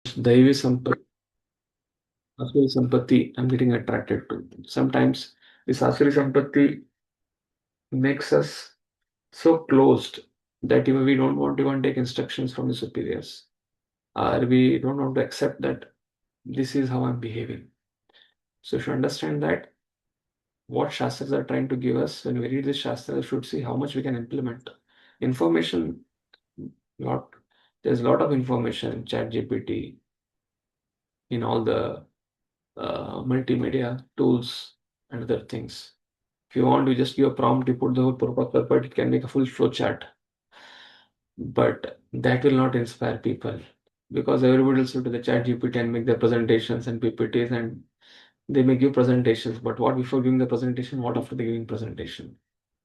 Daivi Sampati, Asuri Sampati, I'm getting attracted to. Sometimes this Asuri Sampati makes us so closed that even we don't want to even take instructions from the superiors, or we don't want to accept that this is how I'm behaving. So you should understand that what Shastras are trying to give us, when we read this Shastra, we should see how much we can implement. Information, lot there's a lot of information in chat GPT, in all the multimedia tools and other things. If you want to just give a prompt, you put the whole purpose, it can make a full flow chart. But that will not inspire people because everybody will sit to the chat GPT and make their presentations and PPTs, and they may give presentations. But what before giving the presentation, what after the giving presentation?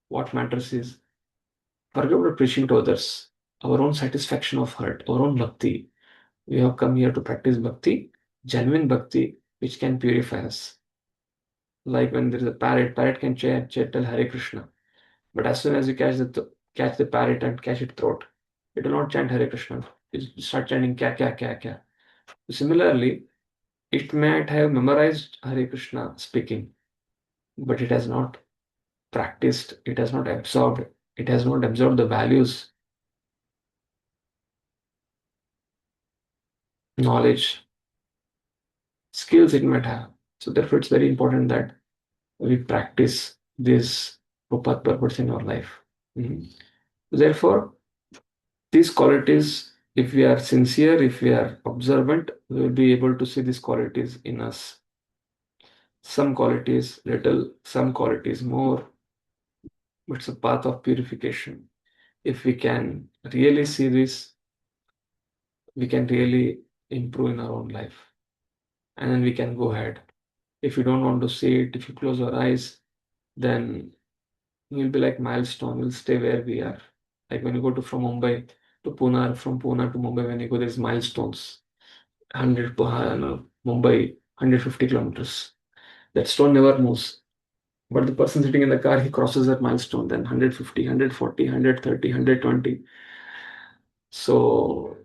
What matters is forget about preaching to others, our own satisfaction of heart, our own bhakti. We have come here to practice bhakti, genuine bhakti, which can purify us. Like when there is a parrot can tell Hare Krishna. But as soon as you catch the parrot and catch its throat, it will not chant Hare Krishna. It start chanting kya kya kya kya. Similarly, it might have memorized Hare Krishna speaking, but it has not practiced, it has not absorbed, it has not absorbed the values, knowledge, skills it might have. So therefore, it's very important that we practice this Upat purpose in our life. Mhm. Therefore, these qualities, if we are sincere, if we are observant, we will be able to see these qualities in us. Some qualities little, some qualities more, but it's a path of purification. If we can really see this, we can really improve in our own life. And then we can go ahead. If you don't want to see it, if you close your eyes, then we'll be like milestone, we'll stay where we are. Like when you go to from Mumbai to Pune, from Pune to Mumbai, when you go, there's milestones. 100, no, Mumbai, 150 kilometers. That stone never moves. But the person sitting in the car, he crosses that milestone, then 150, 140, 130, 120. So,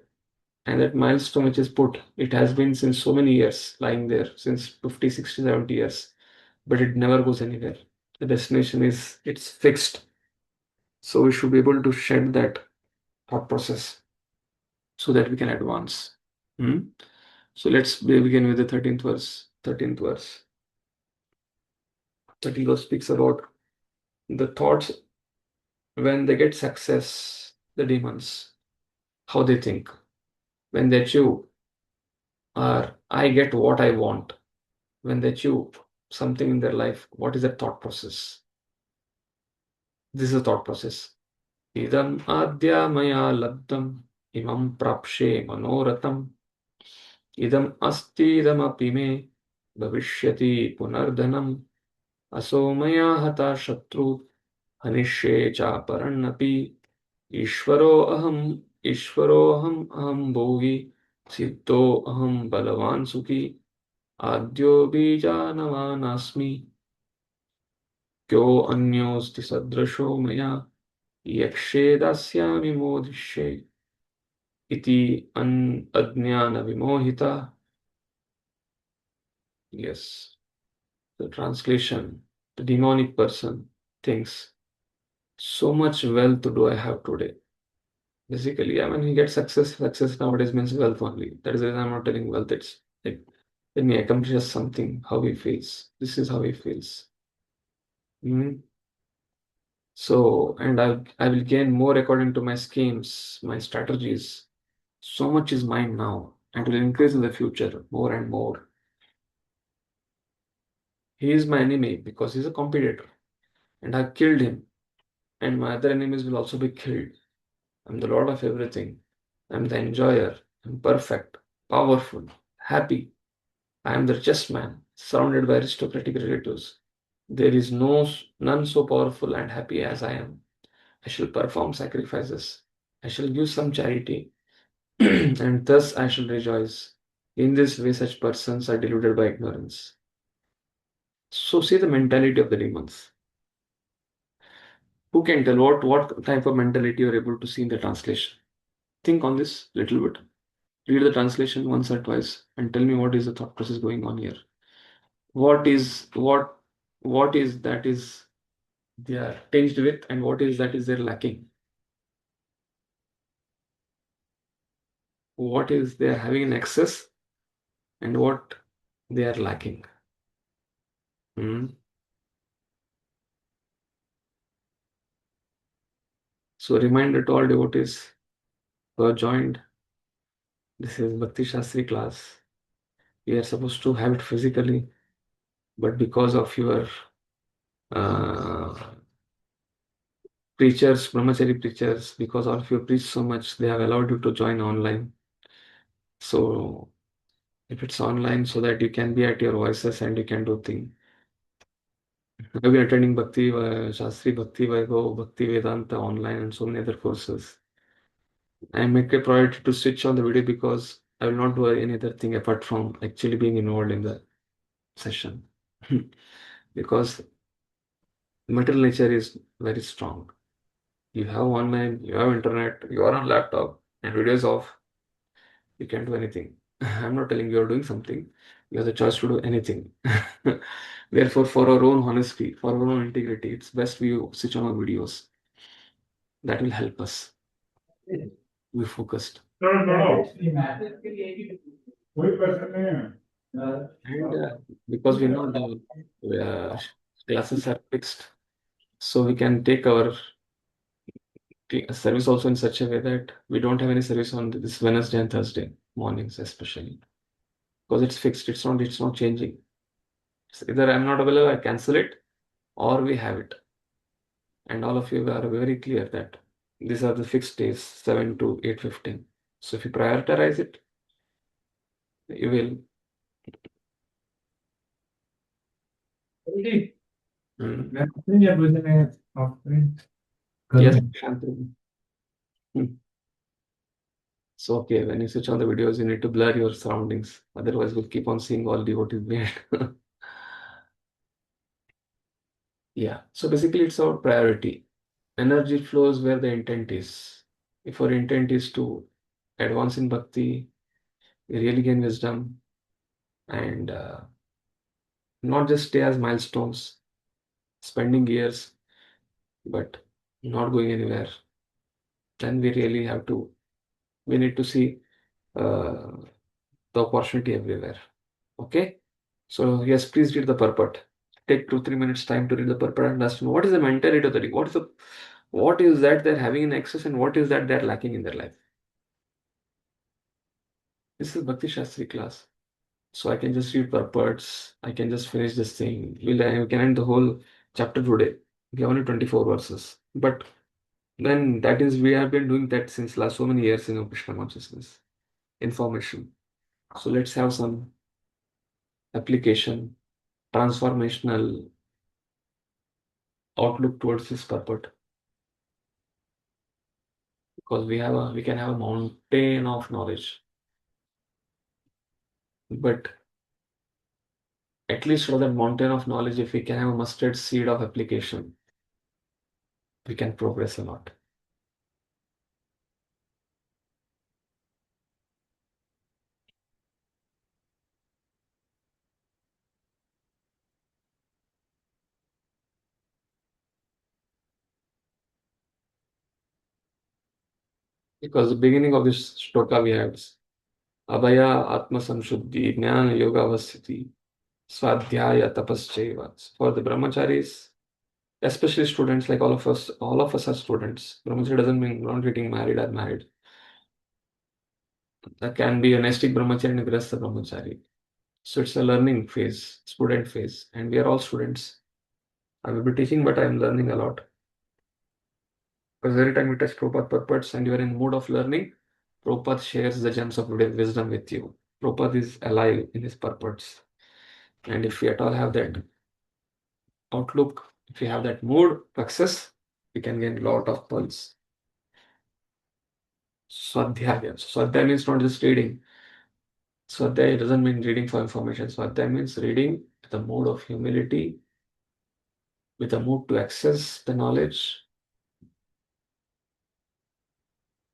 and that milestone which is put, it has been since so many years lying there, since 50, 60, 70 years, but it never goes anywhere. The destination is, it's fixed. So we should be able to shed that thought process so that we can advance. Hmm? So let's begin with the 13th verse. 13th verse. 13th verse speaks about the thoughts when they get success, the demons, how they think. When they achieve, or I get what I want, when they achieve something in their life, what is the thought process? This is the thought process. Idam adya maya labdam imam prapshe manoratam idam asti idamapi me bhavishyati punardhanam असो मया हता शत्रु हनिष्ये चापरन्नपि ईश्वरोऽहम् ईश्वरोऽहम् अहं भोगी सिद्धोऽहं बलवान् सुखी आद्यो बीजानवानस्मि क्यो अन्योऽस्ति सदृशो मया यक्षे दास्यामि मोदिष्ये इति अज्ञानविमोहिता. Yes, the translation, the demonic person thinks, so much wealth do I have today. Basically, I mean, he gets success. Success nowadays means wealth only. That is the reason I'm not telling wealth. It's like when he accomplishes something, how he feels. This is how he feels. Mhm. So, and I will gain more according to my schemes, my strategies. So much is mine now, and will increase in the future more and more. He is my enemy because he's a competitor, and I've killed him, and my other enemies will also be killed. I'm the Lord of everything. I'm the enjoyer. I'm perfect, powerful, happy. I am the just man, surrounded by aristocratic relatives. There is none so powerful and happy as I am. I shall perform sacrifices. I shall give some charity, and thus I shall rejoice. In this way, such persons are deluded by ignorance. So, see the mentality of the demons. Who can tell what type of mentality you're able to see in the translation? Think on this little bit. read the translation once or twice and tell me what is the thought process going on here. What is that is they are tinged with, and what is that is they're lacking. What is they are having in excess, and what they are lacking. Hmm. So reminder to all devotees who have joined. This is Bhakti Shastri class. We are supposed to have it physically, but because of your uh, preachers, brahmachari preachers, because all of you preach so much, they have allowed you to join online. So if it's online, so that you can be at your voices and you can do things. I've been attending Bhakti Shastri, Bhakti Vaibhav, Bhakti Vedanta online, and so many other courses. I make a priority to switch on the video because I will not do any other thing apart from actually being involved in the session. Because material nature is very strong. You have online, you have internet, you are on laptop, and video is off. You can't do anything. I'm not telling you are doing something. You have the choice to do anything. Therefore, for our own honesty, for our own integrity, it's best we switch on our videos. That will help us be focused. And because we know the classes are fixed, so we can take our service also in such a way that we don't have any service on this Wednesday and Thursday mornings, especially because it's fixed. It's not changing. So either I'm not available, I cancel it, or we have it. And all of you are very clear that these are the fixed days, 7 to 8:15. So if you prioritize it, you will. Mm. Yes, Shantanu. Hmm. So okay, when you switch on the videos, you need to blur your surroundings. Otherwise, we'll keep on seeing all devotees behind. Yeah. So basically, it's our priority. Energy flows where the intent is. If our intent is to advance in bhakti, we really gain wisdom, and not just stay as milestones, spending years, but not going anywhere, then we need to see uh, the opportunity everywhere. Okay? So, yes, please read the purport. Take 2-3 minutes time to read the purport and understand what is the mentality of the day. What is that they're having in excess and what is that they're lacking in their life. This is Bhakti Shastri class. So I can just read purports. I can just finish this thing. We can end the whole chapter today. We have only 24 verses. But then that is, we have been doing that since last so many years in Krishna Consciousness. Information. So let's have some application, transformational outlook towards this purport. Because we can have a mountain of knowledge. But at least for that mountain of knowledge, if we can have a mustard seed of application, we can progress a lot. Because the beginning of this shloka we have is Abhaya Atma Samshuddhi Jnana Yoga Vasiti Swadhyaya Tapaschaiva. For the brahmacharis, especially students like all of us are students. Brahmachari doesn't mean not getting married or married. That can be a nestic brahmachari and a grasta brahmachari. So it's a learning phase, student phase, and we are all students. I will be teaching, but I am learning a lot. Because every time you touch Prabhupada purports and you are in mood of learning, Prabhupada shares the gems of wisdom with you. Prabhupada is alive in his purports. And if we at all have that outlook, if we have that mood, success, we can gain a lot of pulse. Swadhyaya. Swadhyaya means not just reading. Swadhyaya doesn't mean reading for information. Swadhyaya means reading with a mood of humility, with a mood to access the knowledge,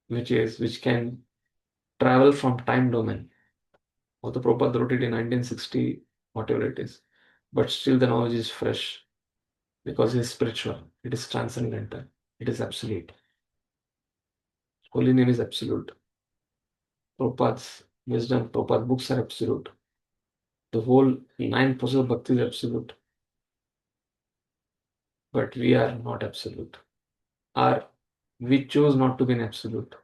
which can travel from time domain. Although Prabhupada wrote it in 1960, whatever it is, but still the knowledge is fresh because it is spiritual, it is transcendental, it is absolute. Holy name is absolute. Prabhupada's wisdom, Prabhupada books are absolute. The whole nine process of bhakti is absolute. But we are not absolute. We choose not to be an absolute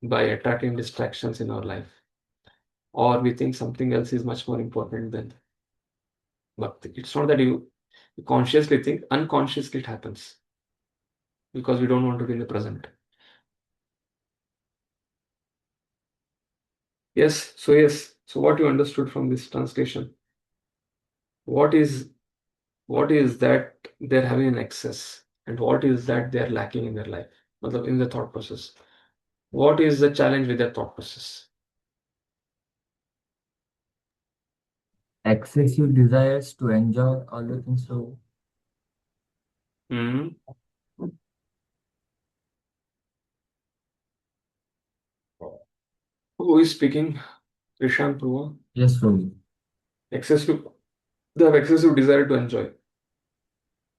by attracting distractions in our life. Or we think something else is much more important than bhakti. It's not that you consciously think, unconsciously it happens. Because we don't want to be in the present. Yes, so what you understood from this translation? What is that they're having an excess, and what is that they're lacking in their life, in the thought process? What is the challenge with their thought process? Excessive desires to enjoy all the things. So Hmm. Who is speaking? Rishan Prua. yes, Prabhu. Excessive. They have excessive desire to enjoy.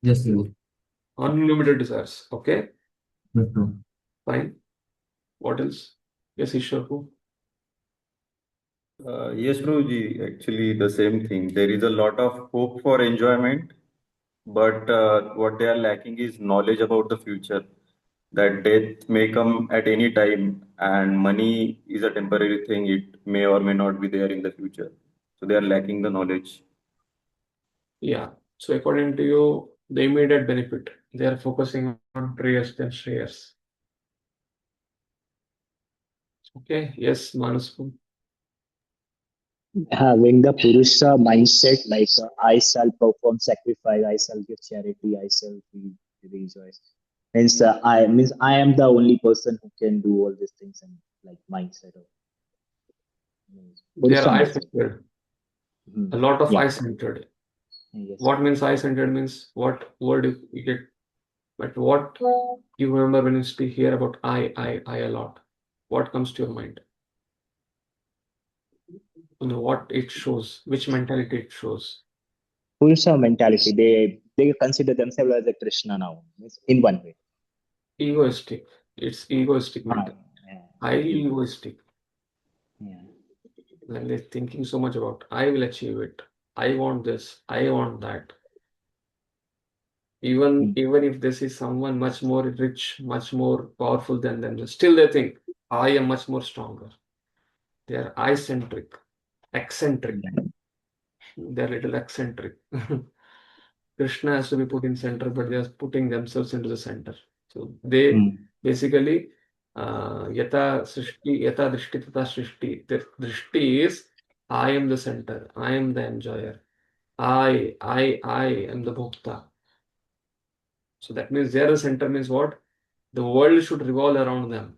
Yes, Prabhu. Unlimited desires. Okay, Yes, Prabhu. fine. What else? Yes, Ishwar. Yes, Prabhuji, actually the same thing. There is a lot of hope for enjoyment, but what they are lacking is knowledge about the future. That death may come at any time, and money is a temporary thing. It may or may not be there in the future. So they are lacking the knowledge. Yeah. So according to you, the immediate benefit, they are focusing on prayers than shreyas. Okay. Yes, Manasku. Having the Purusha mindset, like I shall perform sacrifice, I shall give charity, I shall rejoice. Hence, I am the only person who can do all these things, and like mindset of They are Purusha mindset. eye-centered. Hmm. A lot of Yeah. eye-centered. Yes. What means eye-centered means what word you get, but what you remember when you speak here about I a lot. What comes to your mind? You know what it shows, which mentality it shows. Purusha mentality. They consider themselves as a Krishna now, means in one way. Egoistic. It's egoistic Ah, mentality. yeah. Highly Hmm. egoistic. Yeah. When they're thinking so much about I will achieve it. I want this. I want that. Even Hmm. even if they see someone much more rich, much more powerful than them, still they think I am much more stronger. They are eye-centric, eccentric. Yeah. They're little eccentric. Krishna has to be put in center, but they are putting themselves into the center. So they Hmm. basically yata drishti tata srishti. Their drishti is I am the center, I am the enjoyer, I am the bhokta. So that means they are the center means what? The world should revolve around them.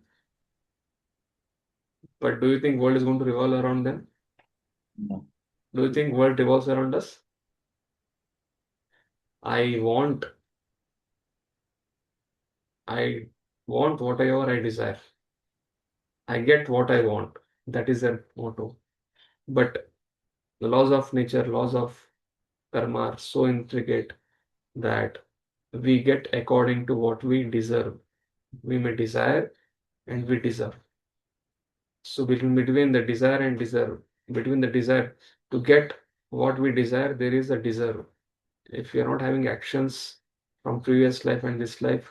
But do you think world is going to revolve around them? No. Do you think world revolves around us? I want I want whatever I desire. I get what I want. That is their motto. But the laws of nature, laws of karma are so intricate that we get according to what we deserve. We may desire and we deserve. So between the desire and deserve, between the desire to get what we desire, there is a deserve. If we are not having actions from previous life and this life,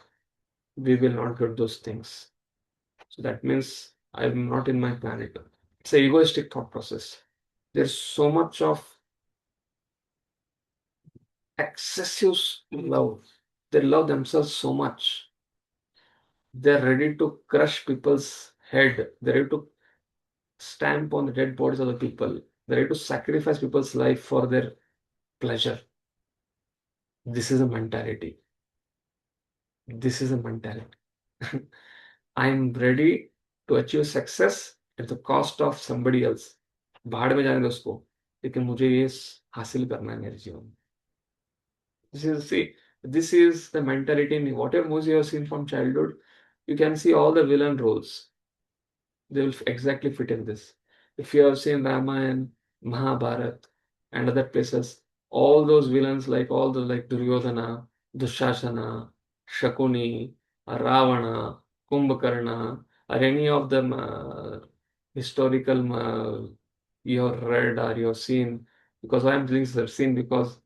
we will not get those things. So that means I'm not in my planet. It's a egoistic thought process. There's so much of excessive love. They love themselves so much. They're ready to crush people's head. They're ready to stamp on the dead bodies of the people. They're ready to sacrifice people's life for their pleasure. This is a mentality. This is a mentality. I'm ready to achieve success at the cost of somebody else. भाड़ में जाने दो उसको लेकिन मुझे ये हासिल करना है मेरे जीवन में. This is the mentality in whatever movies you have seen from childhood. You can see all the villain roles. They will exactly fit in this. If you have seen Ramayana, Mahabharata, and other places, all those villains, like all the like Duryodhana, Dushasana, Shakuni, Ravana, Kumbhakarna, or any of them historical you have read or you have seen. Because I am saying seen because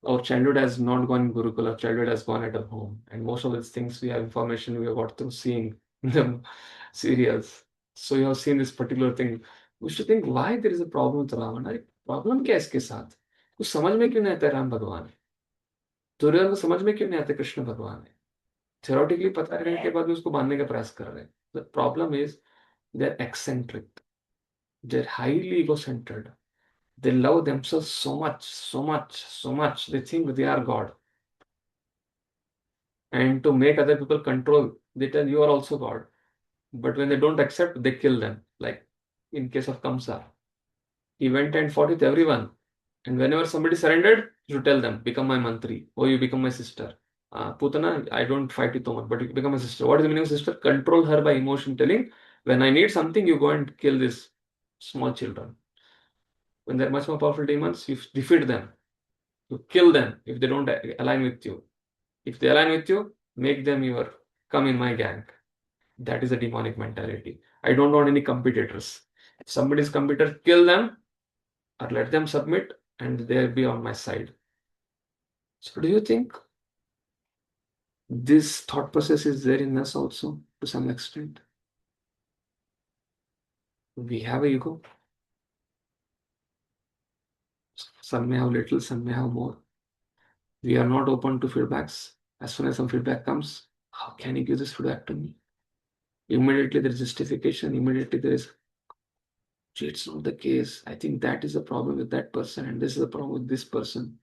our childhood has not gone in Gurukul, our childhood has gone at our home. And most of these things we have information we have got through seeing the serials. So you have seen this particular thing. We should think why there is a problem with Ravan. अरे problem क्या है इसके साथ? कुछ समझ में क्यों नहीं आता राम भगवान? दुर्योधन को समझ में क्यों नहीं आते कृष्ण भगवान है? Theoretically पता करने के बाद भी उसको मानने का प्रयास कर रहे हैं. The problem is they're eccentric. They're highly ego-centered. They love themselves so much, so much, so much. They think they are God. And to make other people control, they tell you are also God. But when they don't accept, they kill them. Like in case of Kamsa, he went and fought with everyone. And whenever somebody surrendered, you tell them, become my mantri, or you become my sister. Putana, I don't fight with Oman, but you become my sister. What is the meaning of sister? Control her by emotion, telling, when I need something, you go and kill these small children. When they're much more powerful demons, you defeat them. You kill them if they don't align with you. If they align with you, make them come in my gang. That is a demonic mentality. I don't want any competitors. If somebody is competitor, kill them or let them submit and they'll be on my side. So do you think this thought process is there in us also to some extent? We have a ego. Some may have little, some may have more. We are not open to feedbacks. As soon as some feedback comes, how can you give this feedback to me? Immediately there is justification. Immediately there is, it's not the case. I think that is the problem with that person, and this is the problem with this person.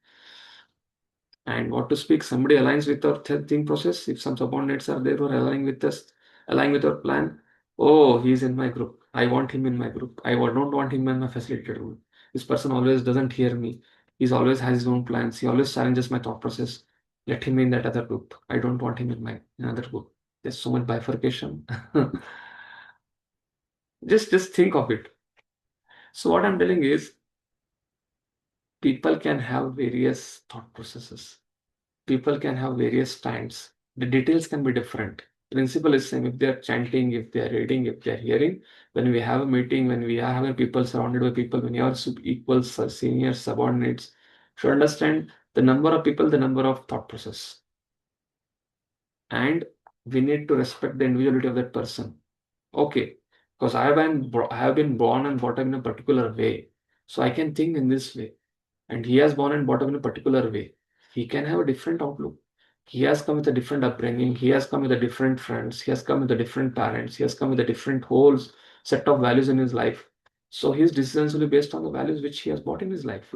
And what to speak, somebody aligns with our think process. If some subordinates are there who are aligning with us, aligning with our plan, oh, he's in my group. I want him in my group. Don't want him in my facilitated group. This person always doesn't hear me. He's always has his own plans. He always challenges my thought process. Let him in that other group. I don't want him in my another group. There's so much bifurcation. just think of it. So what I'm telling is, people can have various thought processes. People can have various stands. The details can be different. Principle is same. If they are chanting, if they are reading, if they are hearing, when we have a meeting, when we are having people surrounded by people, when you are equals, seniors, subordinates, should understand the number of people, the number of thought process. And we need to respect the individuality of that person. Okay, because I have been born and brought up in a particular way. So I can think in this way. And he has born and brought up in a particular way. He can have a different outlook. He has come with a different upbringing. He has come with a different friends. He has come with a different parents. He has come with a different whole set of values in his life. So his decisions will be based on the values which he has brought in his life.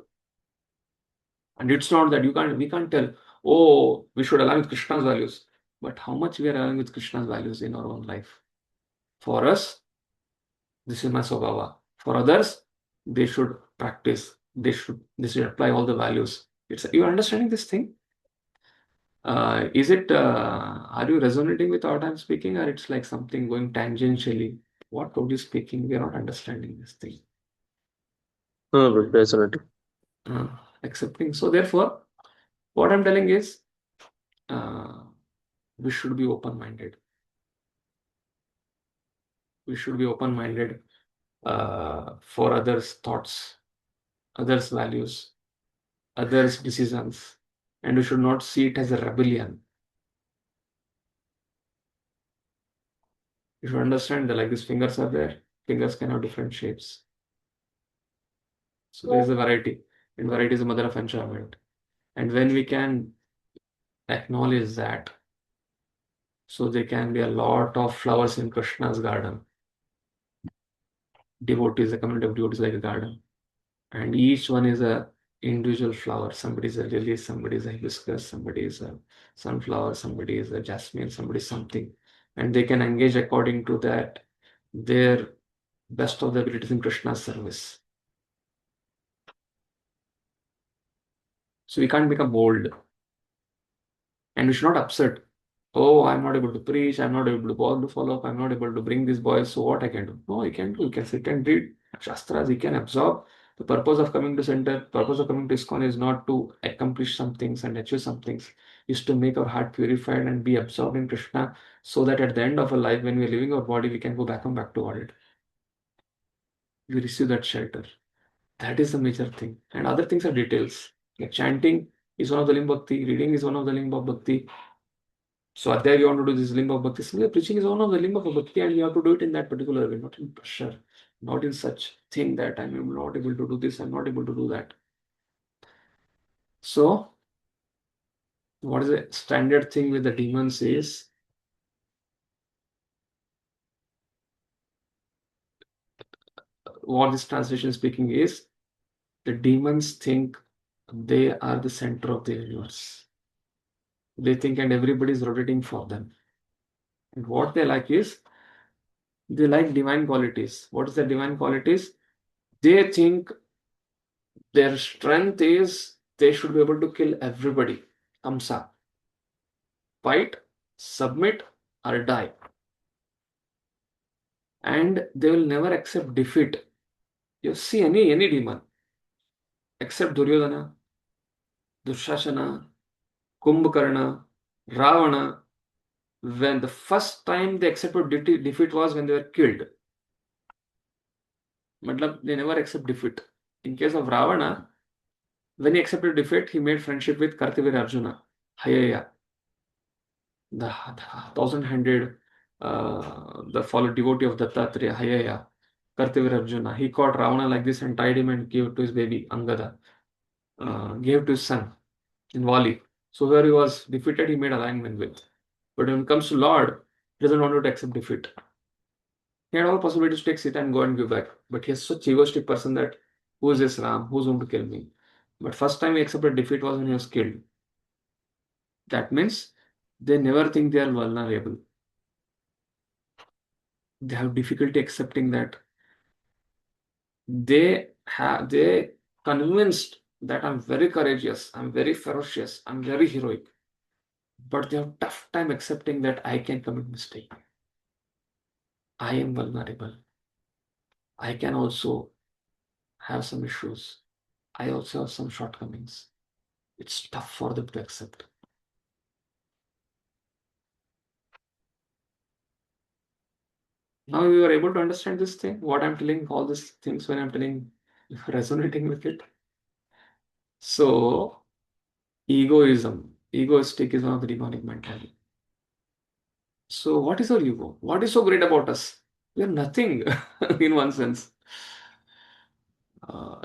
And it's not that we can't tell, oh, we should align with Krishna's values. But how much we are aligning with Krishna's values in our own life? For us, this is my Swabhava. For others, they should practice. They should apply all the values. You are understanding this thing? Are you resonating with what I'm speaking, or it's like something going tangentially? What are you speaking? We are not understanding this thing. No, but resonating. Accepting. So therefore, what I'm telling is, we should be open-minded. We should be open-minded for others' thoughts, others' values, others' decisions, and we should not see it as a rebellion. You should understand that like these fingers are there, fingers can have different shapes. So there is a variety, and variety is the mother of enjoyment. And when we can acknowledge that, so there can be a lot of flowers in Krishna's garden. Devotees, a community of devotees like a garden. And each one is a individual flower. Somebody is a lily, somebody is a hibiscus, somebody is a sunflower, somebody is a jasmine, somebody is something. And they can engage according to that, their best of their abilities in Krishna's service. So we can't become bold. And we should not upset Oh, I'm not able to preach, I'm not able to follow up, I'm not able to bring these boys, so what I can do? No, you can do. You can sit and read Shastras, you can absorb. The purpose of coming to center, purpose of coming to ISKCON is not to accomplish some things and achieve some things, is to make our heart purified and be absorbed in Krishna, so that at the end of our life, when we're leaving our body, we can go back to world. We receive that shelter. That is the major thing. And other things are details. Like chanting is one of the limb bhakti, reading is one of the limb of bhakti. So Adhyay, you want to do this limb of bhakti. Similarly, preaching is one of the limb of bhakti, and you have to do it in that particular way, not in pressure, not in such thing that I'm not able to do this, I'm not able to do that. So, what is the standard thing with the demons is what this translation speaking is the demons think they are the center of the universe. They think and everybody is rotating for them. And what they like is they like divine qualities. What is the divine qualities? They think their strength is they should be able to kill everybody. Kamsa. Fight, submit, or die. And they will never accept defeat. You see any demon, except Duryodhana, Dushasana, Kumbhakarna, Ravana, when the first time they accepted defeat was when they were killed. Matlab, they never accept defeat. In case of Ravana, when he accepted defeat, he made friendship with Kartavir Arjuna, Hayaya, the thousand-handed, the follow devotee of Dattatreya, Hayaya, Kartavir Arjuna. He caught Ravana like this and tied him and gave to his baby, Angada, gave to his son in Vali. So where he was defeated, he made alignment with. But when it comes to Lord, he doesn't want to accept defeat. He had all possibilities to take Sita and go and give back. But he is such egoistic person that who is this Ram? Who's going to kill me? But first time he accepted defeat was when he was killed. That means they never think they are vulnerable. They have difficulty accepting that. They convinced that I'm very courageous, I'm very ferocious, I'm very heroic. But they have tough time accepting that I can commit mistake. I am vulnerable. I can also have some issues. I also have some shortcomings. It's tough for them to accept. Now you are able to understand this thing, what I'm telling, all these things when I'm telling, resonating with it. So, egoistic is one of the demonic mentality. So, what is our ego? What is so great about us? We are nothing in one sense.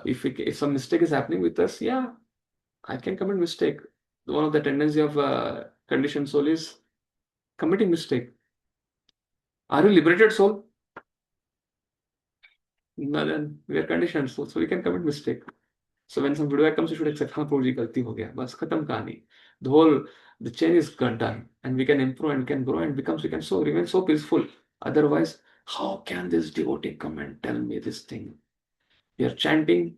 If some mistake is happening with us, yeah, I can commit mistake. One of the tendency of conditioned soul is committing mistake. Are you liberated soul? No, then we are conditioned soul, so we can commit mistake. So when some feedback comes, you should accept, हाँ प्रभु जी गलती हो गया, बस खत्म कहानी. The whole the chain is done, and we can improve and can grow and becomes we can so remain so peaceful. Otherwise, how can this devotee come and tell me this thing? We are chanting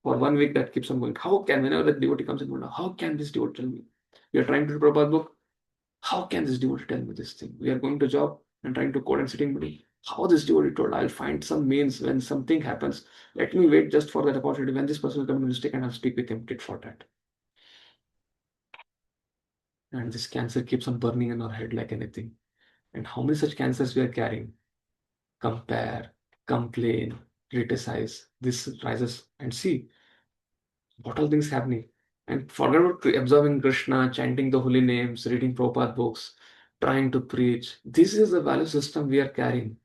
for 1 week that keeps on going. How can whenever that devotee comes in, how can this devotee tell me? We are trying to do Prabhupada book. How can this devotee tell me this thing? We are going to job and trying to code and sitting middle. How this devotee told? I'll find some means when something happens. Let me wait just for that opportunity. When this person will come to mistake and I'll speak with him tit for tat. And this cancer keeps on burning in our head like anything. And how many such cancers we are carrying? Compare, complain, criticize. This rises and see what all things happening. And forget about absorbing Krishna, chanting the holy names, reading Prabhupada books, trying to preach. This is the value system we are carrying.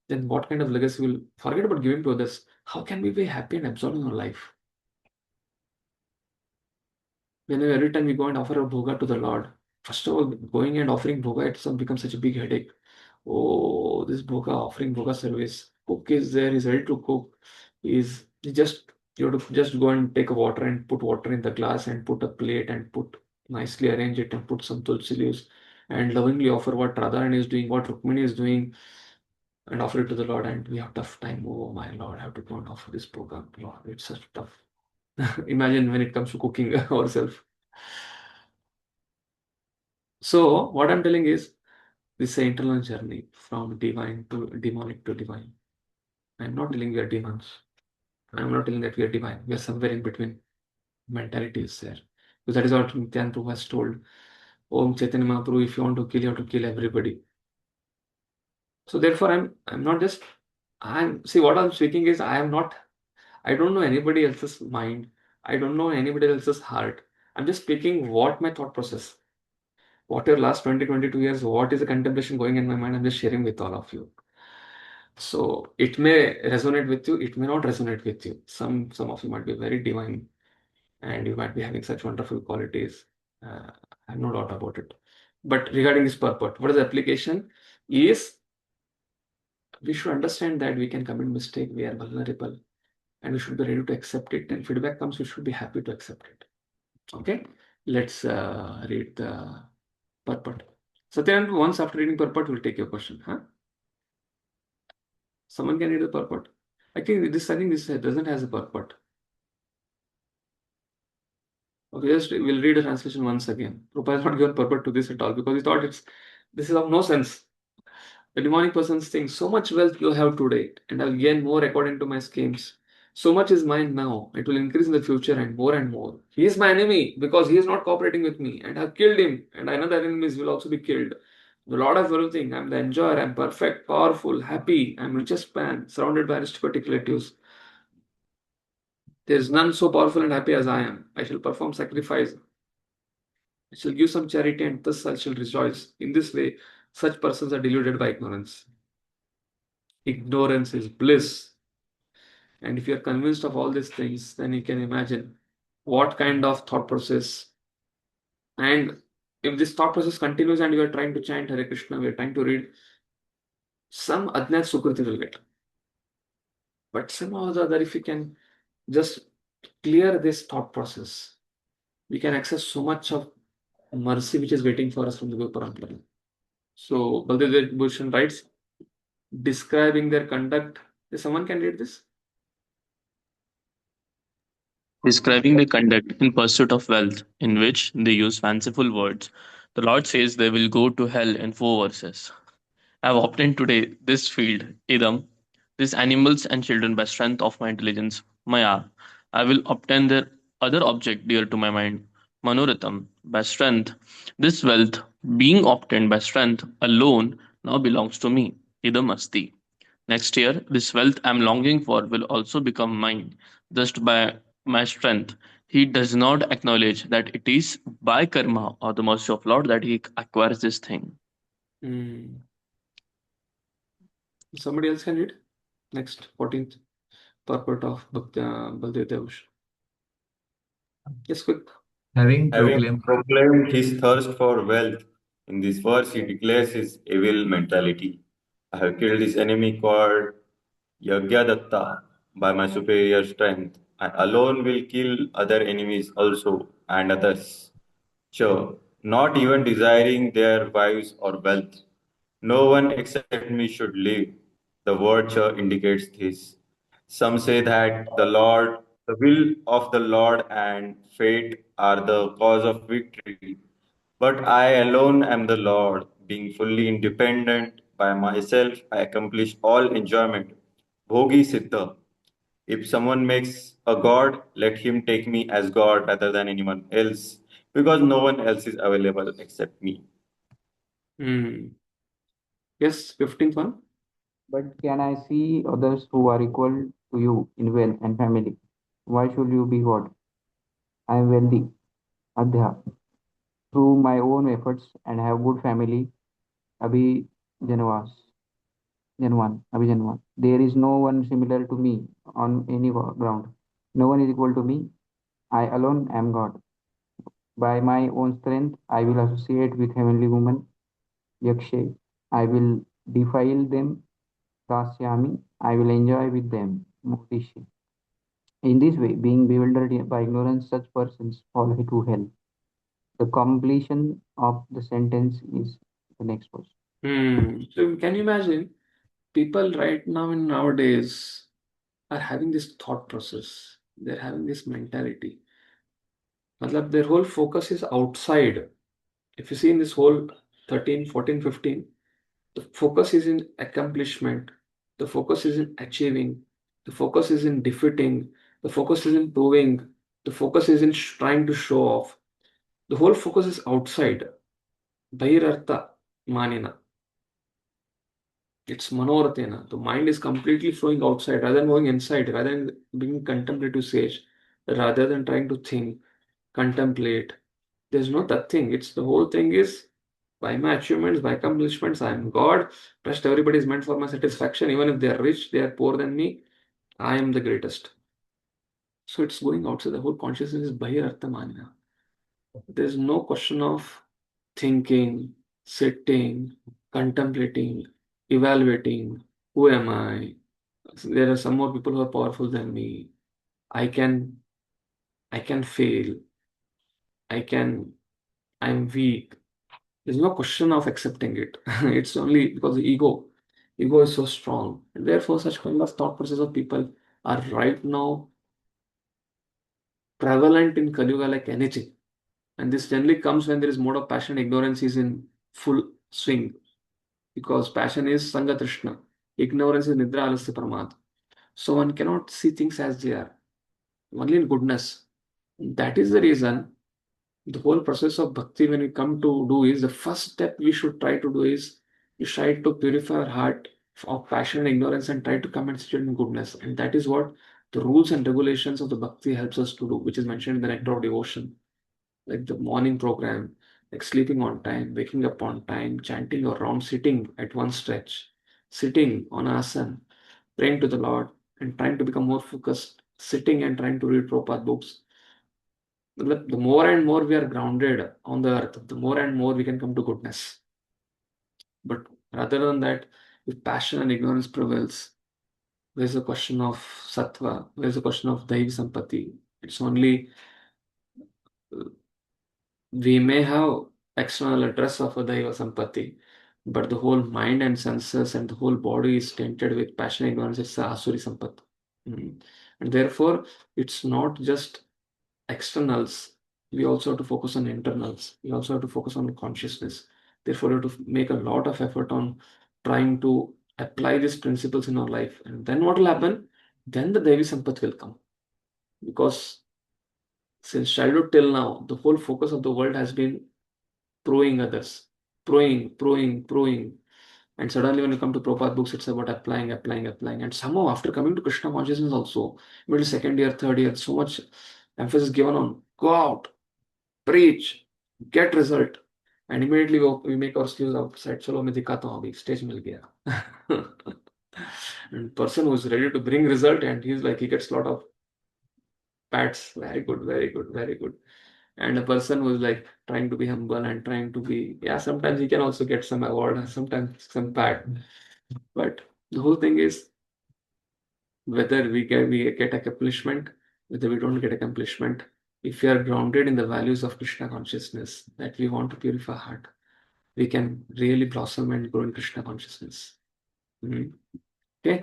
Then what kind of legacy will forget about giving to others? How can we be happy and absorbing our life? Whenever every time we go and offer a bhoga to the Lord, first of all, going and offering bhoga itself becomes such a big headache. Oh, this bhoga offering bhoga service. Cook is there, he's ready to cook. He just you have to just go and take a water and put water in the glass and put a plate and put nicely arrange it and put some tulsi leaves and lovingly offer what Radharani is doing, what Rukmini is doing, and offer it to the Lord. And we have tough time. Oh my Lord, I have to go and offer this bhoga. Lord, it's such tough. Imagine when it comes to cooking ourselves. So what I'm telling is this is an internal journey from divine to demonic to divine. I'm not telling we are demons. I'm not telling that we are divine. We are somewhere in between. Mentality is there. Because that is what Nityan Prabhu has told. Om Chaitanya Mahaprabhu, if you want to kill, you have to kill everybody. So therefore, I'm not just what I'm speaking is I don't know anybody else's mind. I don't know anybody else's heart. I'm just speaking what my thought process. What your last 22 years, what is the contemplation going in my mind? I'm just sharing with all of you. So it may resonate with you, it may not resonate with you. Some of you might be very divine and you might be having such wonderful qualities. I have no doubt about it. But regarding this purport, what is the application? Is we should understand that we can commit mistake, we are vulnerable, and we should be ready to accept it. And feedback comes, we should be happy to accept it. Okay, let's read the purport. Satyan, once after reading purport, we'll take your question. Huh? Someone can read the purport. I think this doesn't has a purport. Okay, just we'll read the translation once again. Prabhupada has not given purport to this at all because he thought this is of no sense. The demonic persons think, so much wealth you have today, and I'll gain more according to my schemes. So much is mine now, it will increase in the future and more and more. He is my enemy because he is not cooperating with me, and I've killed him, and another enemies will also be killed. The Lord of everything, I'm the enjoyer, I'm perfect, powerful, happy, I'm richest man, surrounded by aristocratic relatives. There is none so powerful and happy as I am. I shall perform sacrifice. I shall give some charity, and thus I shall rejoice. In this way, such persons are deluded by ignorance. Ignorance is bliss. And if you are convinced of all these things, then you can imagine what kind of thought process. And if this thought process continues and you are trying to chant Hare Krishna, we are trying to read, some Ajnat Sukriti will get. But somehow or the other, if you can just clear this thought process, we can access so much of mercy which is waiting for us from the Guru Parampara. So, Baldev Bhushan writes, describing their conduct. If someone can read this? Describing their conduct in pursuit of wealth, in which they use fanciful words. The Lord says they will go to hell in 4 verses. I have obtained today this field, Idam, these animals and children by strength of my intelligence, Maya. I will obtain their other object dear to my mind, Manoratham, by strength. This wealth, being obtained by strength alone, now belongs to me, Idam Asti. Next year, this wealth I am longing for will also become mine, just by my strength. He does not acknowledge that it is by karma or the mercy of Lord that he acquires this thing. Hmm. Somebody else can read? Next, 14th purport of Bhakti, Baldev Devush. Yes, quick. Having Having proclaimed proclaimed his thirst for wealth, in this verse he declares his evil mentality. I have killed his enemy called Yagyadatta by my superior strength. I alone will kill other enemies also and others. Sure, not even desiring their wives or wealth. No one except me should live. The word Cha indicates this. Some say that the will of the Lord and fate are the cause of victory. But I alone am the Lord, being fully independent by myself, I accomplish all enjoyment. Bhogi Siddha. If someone makes a god, let him take me as god rather than anyone else, because no one else is available except me. Hmm. Yes, 15th one. But can I see others who are equal to you in wealth and family? Why should you be God? I am wealthy, Adhya, through my own efforts and have good family, Abhijanvas, Abhijanvan. There is no one similar to me on any ground. No one is equal to me. I alone am God. By my own strength, I will associate with heavenly women, Yakshe. I will defile them, Dasyami. I will enjoy with them, Muktishi. In this way, being bewildered by ignorance, such persons fall into hell. The completion of the sentence is the next verse. So can you imagine people right now in nowadays are having this thought process. They're having this mentality. Matlab, their whole focus is outside. If you see in this whole 13, 14, 15, the focus is in accomplishment, the focus is in achieving, the focus is in defeating, the focus is in proving, the focus is in trying to show off. The whole focus is outside. Bhairartha manina. It's manoratena. The mind is completely flowing outside rather than going inside, rather than being contemplative sage, rather than trying to think, contemplate. There's no that thing. It's the whole thing is by my achievements, by accomplishments, I am God. Rest everybody is meant for my satisfaction. Even if they are rich, they are poor than me, I am the greatest. So it's going outside. The whole consciousness is Bhairartha Manina. There's no question of thinking, sitting, contemplating, evaluating. Who am I? There are some more people who are powerful than me. I can, I can fail. I can, I'm weak. There's no question of accepting it. It's only because the ego is so strong. And therefore, such kind of thought process of people are right now prevalent in Kali Yuga like anything. And this generally comes when there is mode of passion, ignorance is in full swing. Because passion is Sanga Trishna, ignorance is Nidra Alasya Pramad. So one cannot see things as they are, only in goodness. That is the reason the whole process of bhakti, when we come to do, is the first step we should try to do is we try to purify our heart of passion and ignorance and try to come and sit in goodness. And that is what the rules and regulations of the bhakti helps us to do, which is mentioned in the Nectar of Devotion, like the morning program, like sleeping on time, waking up on time, chanting or round, sitting at one stretch, sitting on asana, praying to the Lord, and trying to become more focused, sitting and trying to read Prabhupada books. The more and more we are grounded on the earth, the more and more we can come to goodness. But rather than that, if passion and ignorance prevails, there's a question of sattva, there's a question of daivi sampati. It's only we may have external address of a daiva sampati, but the whole mind and senses and the whole body is tainted with passion and ignorance. It's a asuri sampati. And therefore, it's not just externals, we also have to focus on internals. We also have to focus on consciousness. Therefore, we have to make a lot of effort on trying to apply these principles in our life. And then what will happen? Then the Devi Sampat will come. Because since childhood till now, the whole focus of the world has been proving others, proving. And suddenly, when you come to Prabhupada books, it's about applying. And somehow, after coming to Krishna consciousness, also, middle second year, third year, so much emphasis given on go out, preach, get result, and immediately we make our skills outside. Chalo, मैं दिखाता हूँ अभी stage मिल गया. And person who is ready to bring result, and he's like he gets a lot of pats. Very good, very good, very good. And a person who is like trying to be humble and trying to be, yeah, sometimes he can also get some award and sometimes some pat. But the whole thing is whether we get accomplishment, whether we don't get accomplishment, if we are grounded in the values of Krishna consciousness, that we want to purify heart, we can really blossom and grow in Krishna consciousness. Okay.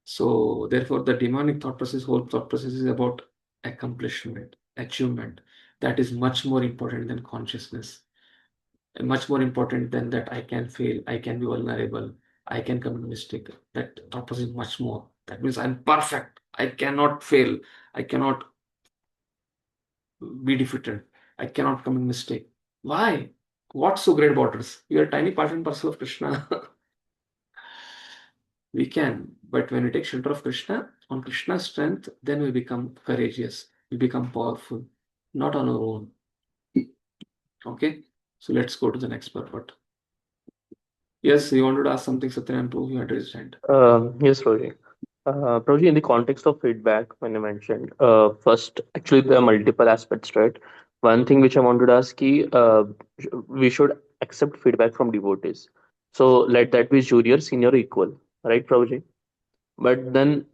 So therefore, the demonic thought process, whole thought process is about accomplishment, achievement. That is much more important than consciousness. And much more important than that I can fail, I can be vulnerable, I can commit mistake. That thought process is much more. That means I'm perfect. I cannot fail. I cannot be defeated. I cannot commit mistake. Why? What's so great about us? We are a tiny part and parcel of Krishna. We can, but when we take shelter of Krishna, on Krishna's strength, then we become courageous. We become powerful, not on our own. Okay, so let's go to the next purport. Yes, you wanted to ask something, Satyanam Prabhu, you had raised hand. Yes, Roji. Prabhuji, in the context of feedback, when you mentioned, first, actually, there are multiple aspects, right? One thing which I wanted to ask is, we should accept feedback from devotees. So let that be junior, senior, equal, right, Prabhuji? But then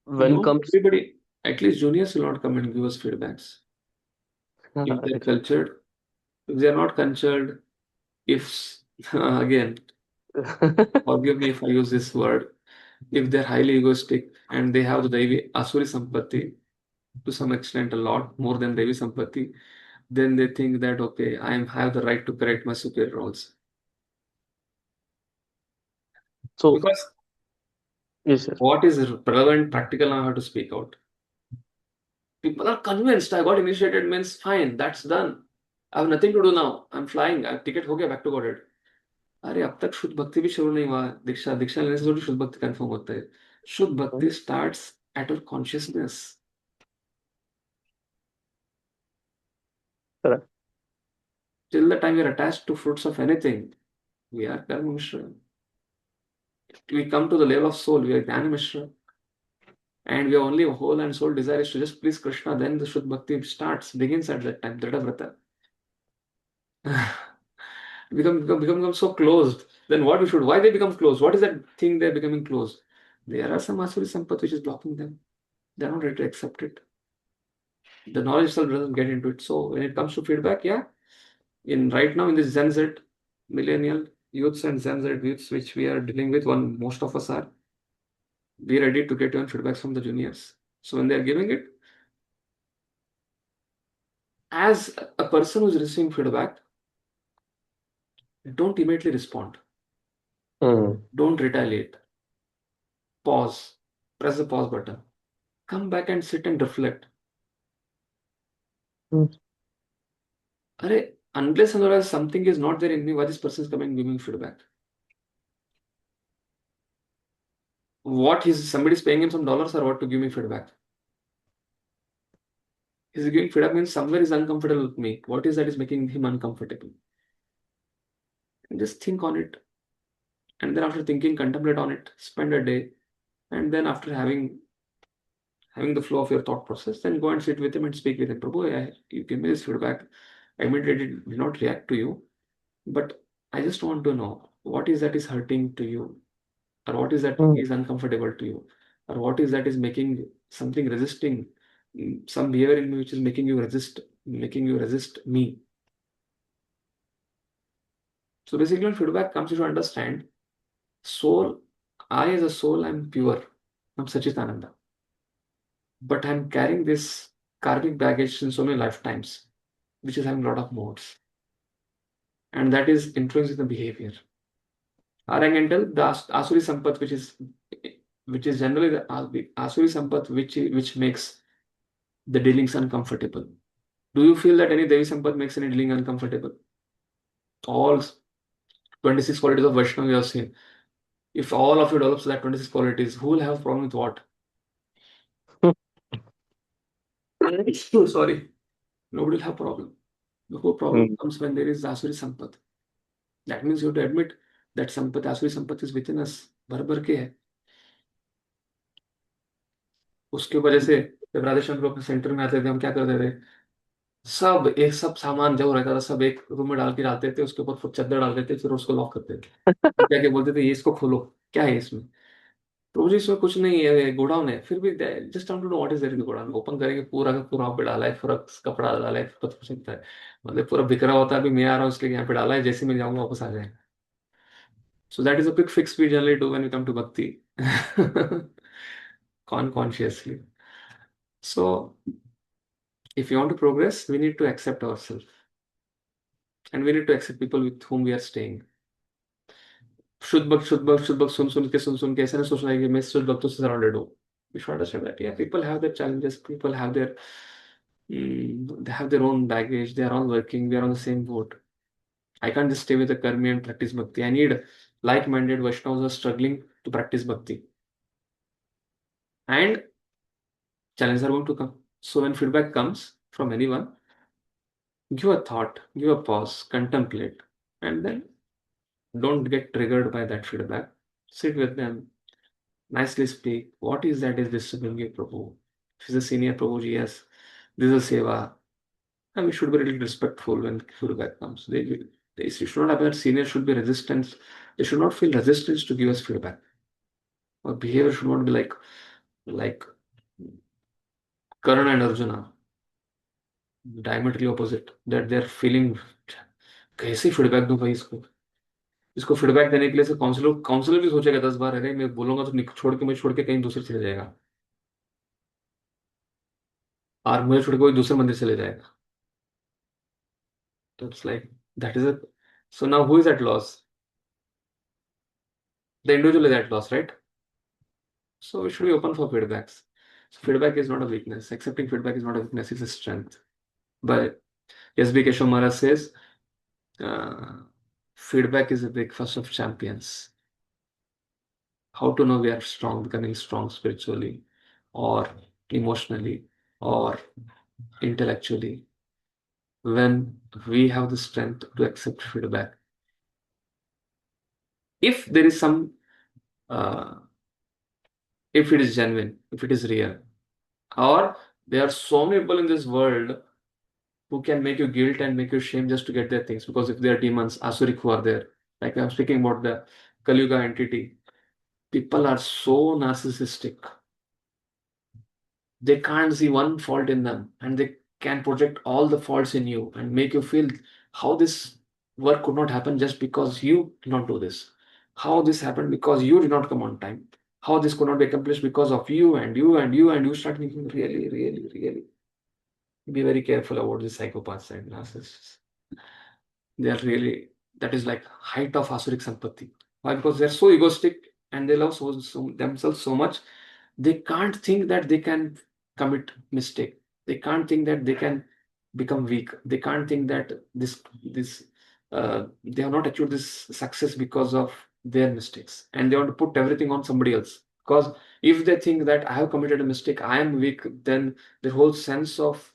when No, comes, everybody, at least juniors will not come and give us feedbacks. If they're cultured, if they're not cultured, if, again, forgive me if I use this word, if they're highly egoistic and they have the Devi Asuri Sampatti, to some extent a lot more than Devi Sampatti, then they think that okay, have the right to correct my superior also. So, Because yes, yes. what is relevant, practical, now I have to speak out. People are convinced I got initiated means fine, that's done. I have nothing to do now. I'm flying. Ticket हो गया back to Godhead. अरे अब तक शुद्ध भक्ति भी शुरू नहीं हुआ. दीक्षा दीक्षा लेने से थोड़ी शुद्ध भक्ति कंफर्म होता है. शुद्ध भक्ति starts at our consciousness. Correct. Till the time we are attached to fruits of anything, we are karma mishra. We come to the level of soul, we are jnana mishra. And we are only whole and soul desire is to just please Krishna, then the Shuddha Bhakti begins at that time, Drita Vrata. become so closed. Then why they become closed? What is that thing they're becoming closed? There are some Asuri Sampat which is blocking them. They're not ready to accept it. The knowledge itself doesn't get into it. So when it comes to feedback, yeah, right now in this Gen Z millennial youths and Gen Z youths which we are dealing with, most of us are, be ready to get your feedbacks from the juniors. So when they are giving it, as a person who's receiving feedback, don't immediately respond. Don't retaliate. Pause. Press the pause button. Come back and sit and reflect. Unless and otherwise something is not there in me, why this person is coming and giving feedback? Somebody's paying him some dollars or what to give me feedback? He's giving feedback means somewhere is uncomfortable with me. What is that is making him uncomfortable? And just think on it. And then after thinking, contemplate on it, spend a day. And then after having the flow of your thought process, then go and sit with him and speak with him. Prabhu, you give me this feedback. I immediately did not react to you, but I just want to know what is that is hurting to you, or what is that is uncomfortable to you, or what is that is making something resisting, some behavior in me which is making you resist me. So basically, when feedback comes, you should understand, soul, I as a soul, I'm pure, I'm Sachitananda. But I'm carrying this karmic baggage in so many lifetimes, which is having a lot of modes. And that is influencing the behavior. Or I can tell the Asuri Sampat, which is generally the Asuri Sampat, which makes the dealings uncomfortable. Do you feel that any Devi Sampat makes any dealing uncomfortable? All 26 qualities of Vaishnava you have seen. If all of you develops that 26 qualities, who will have a problem with what? Sorry. Nobody will have a problem. The whole problem comes when there is Asuri Sampat. That means you have to admit that Sampat, Asuri Sampat is within us. भर भर के है. उसके वजह से जब राधेश्याम लोग अपने सेंटर में आते थे, हम क्या करते थे? सब सामान जो रहता था सब एक रूम में डाल के डालते थे, उसके ऊपर फिर चद्दर डाल देते, फिर उसको लॉक करते थे. क्या क्या बोलते थे, ये इसको खोलो, क्या है इसमें? तो मुझे इसमें कुछ नहीं है, गोडाउन है. फिर भी just to know what is there in godown. Open करेंगे, पूरा का पूरा पे डाला है, पूरा कपड़ा डाला है, पता कुछ नहीं है. मतलब पूरा बिखरा होता है. अभी मैं आ रहा हूँ इसलिए यहाँ पे डाला है, जैसे मैं जाऊंगा वापस आ जाएगा. So that is a quick fix we generally do when we come to bhakti. Consciously. So if you want to progress, we need to accept ourselves. And we need to accept people with whom we are staying. शुद्ध भक्त सुन के ऐसा नहीं सोचना है कि मैं शुद्ध भक्तों से सराउंडेड हूँ. We should understand that yeah, people have their challenges, people have they have their own baggage, they are all working, we are on the same boat. I can't just stay with the karmi and practice bhakti. I need like-minded Vaishnavas who are struggling to practice bhakti. And challenges are going to come. So when feedback comes from anyone, give a thought, give a pause, contemplate, and then don't get triggered by that feedback. Sit with them, nicely speak. What is that is disturbing you, Prabhu? If he's a senior Prabhu, yes, this is a seva. And we should be really respectful when feedback comes. They should not have that senior should be resistance. They should not feel resistance to give us feedback. Our behavior should not be like Karna and Arjuna, diametrically opposite. That they're feeling कैसे feedback दूं भाई इसको feedback देने के लिए counsellor भी सोचेगा 10 बार, अरे मैं बोलूंगा तो छोड़ के कहीं दूसरे चले जाएगा, और मुझे छोड़ के कोई दूसरे मंदिर चले जाएगा. It's like that is a. So now who is at loss? The individual is at loss, right? So we should be open for feedbacks. So feedback is not a weakness. Accepting feedback is not a weakness, it's a strength. But S.B. Keshav Maharaj says, uh, feedback is a breakfast of champions. How to know we are strong, becoming strong spiritually, or emotionally, or intellectually, when we have the strength to accept feedback. If there is some, if it is genuine, if it is real, or there are so many people in this world who can make you guilt and make you shame just to get their things, because if they are demons, asuric who are there, like I'm speaking about the Kali Yuga entity, people are so narcissistic. They can't see one fault in them, and they can project all the faults in you and make you feel how this work could not happen just because you did not do this, how this happened because you did not come on time, how this could not be accomplished because of you and you and you, and you start thinking, really, really, really. Be very careful about the psychopaths and narcissists. They are really, that is like height of asuric sampatti. Why? Because they're so egoistic and they love themselves so much, they can't think that they can commit mistake. They can't think that they can become weak. They can't think that they have not achieved this success because of their mistakes, and they want to put everything on somebody else. Because if they think that I have committed a mistake, I am weak, then their whole sense of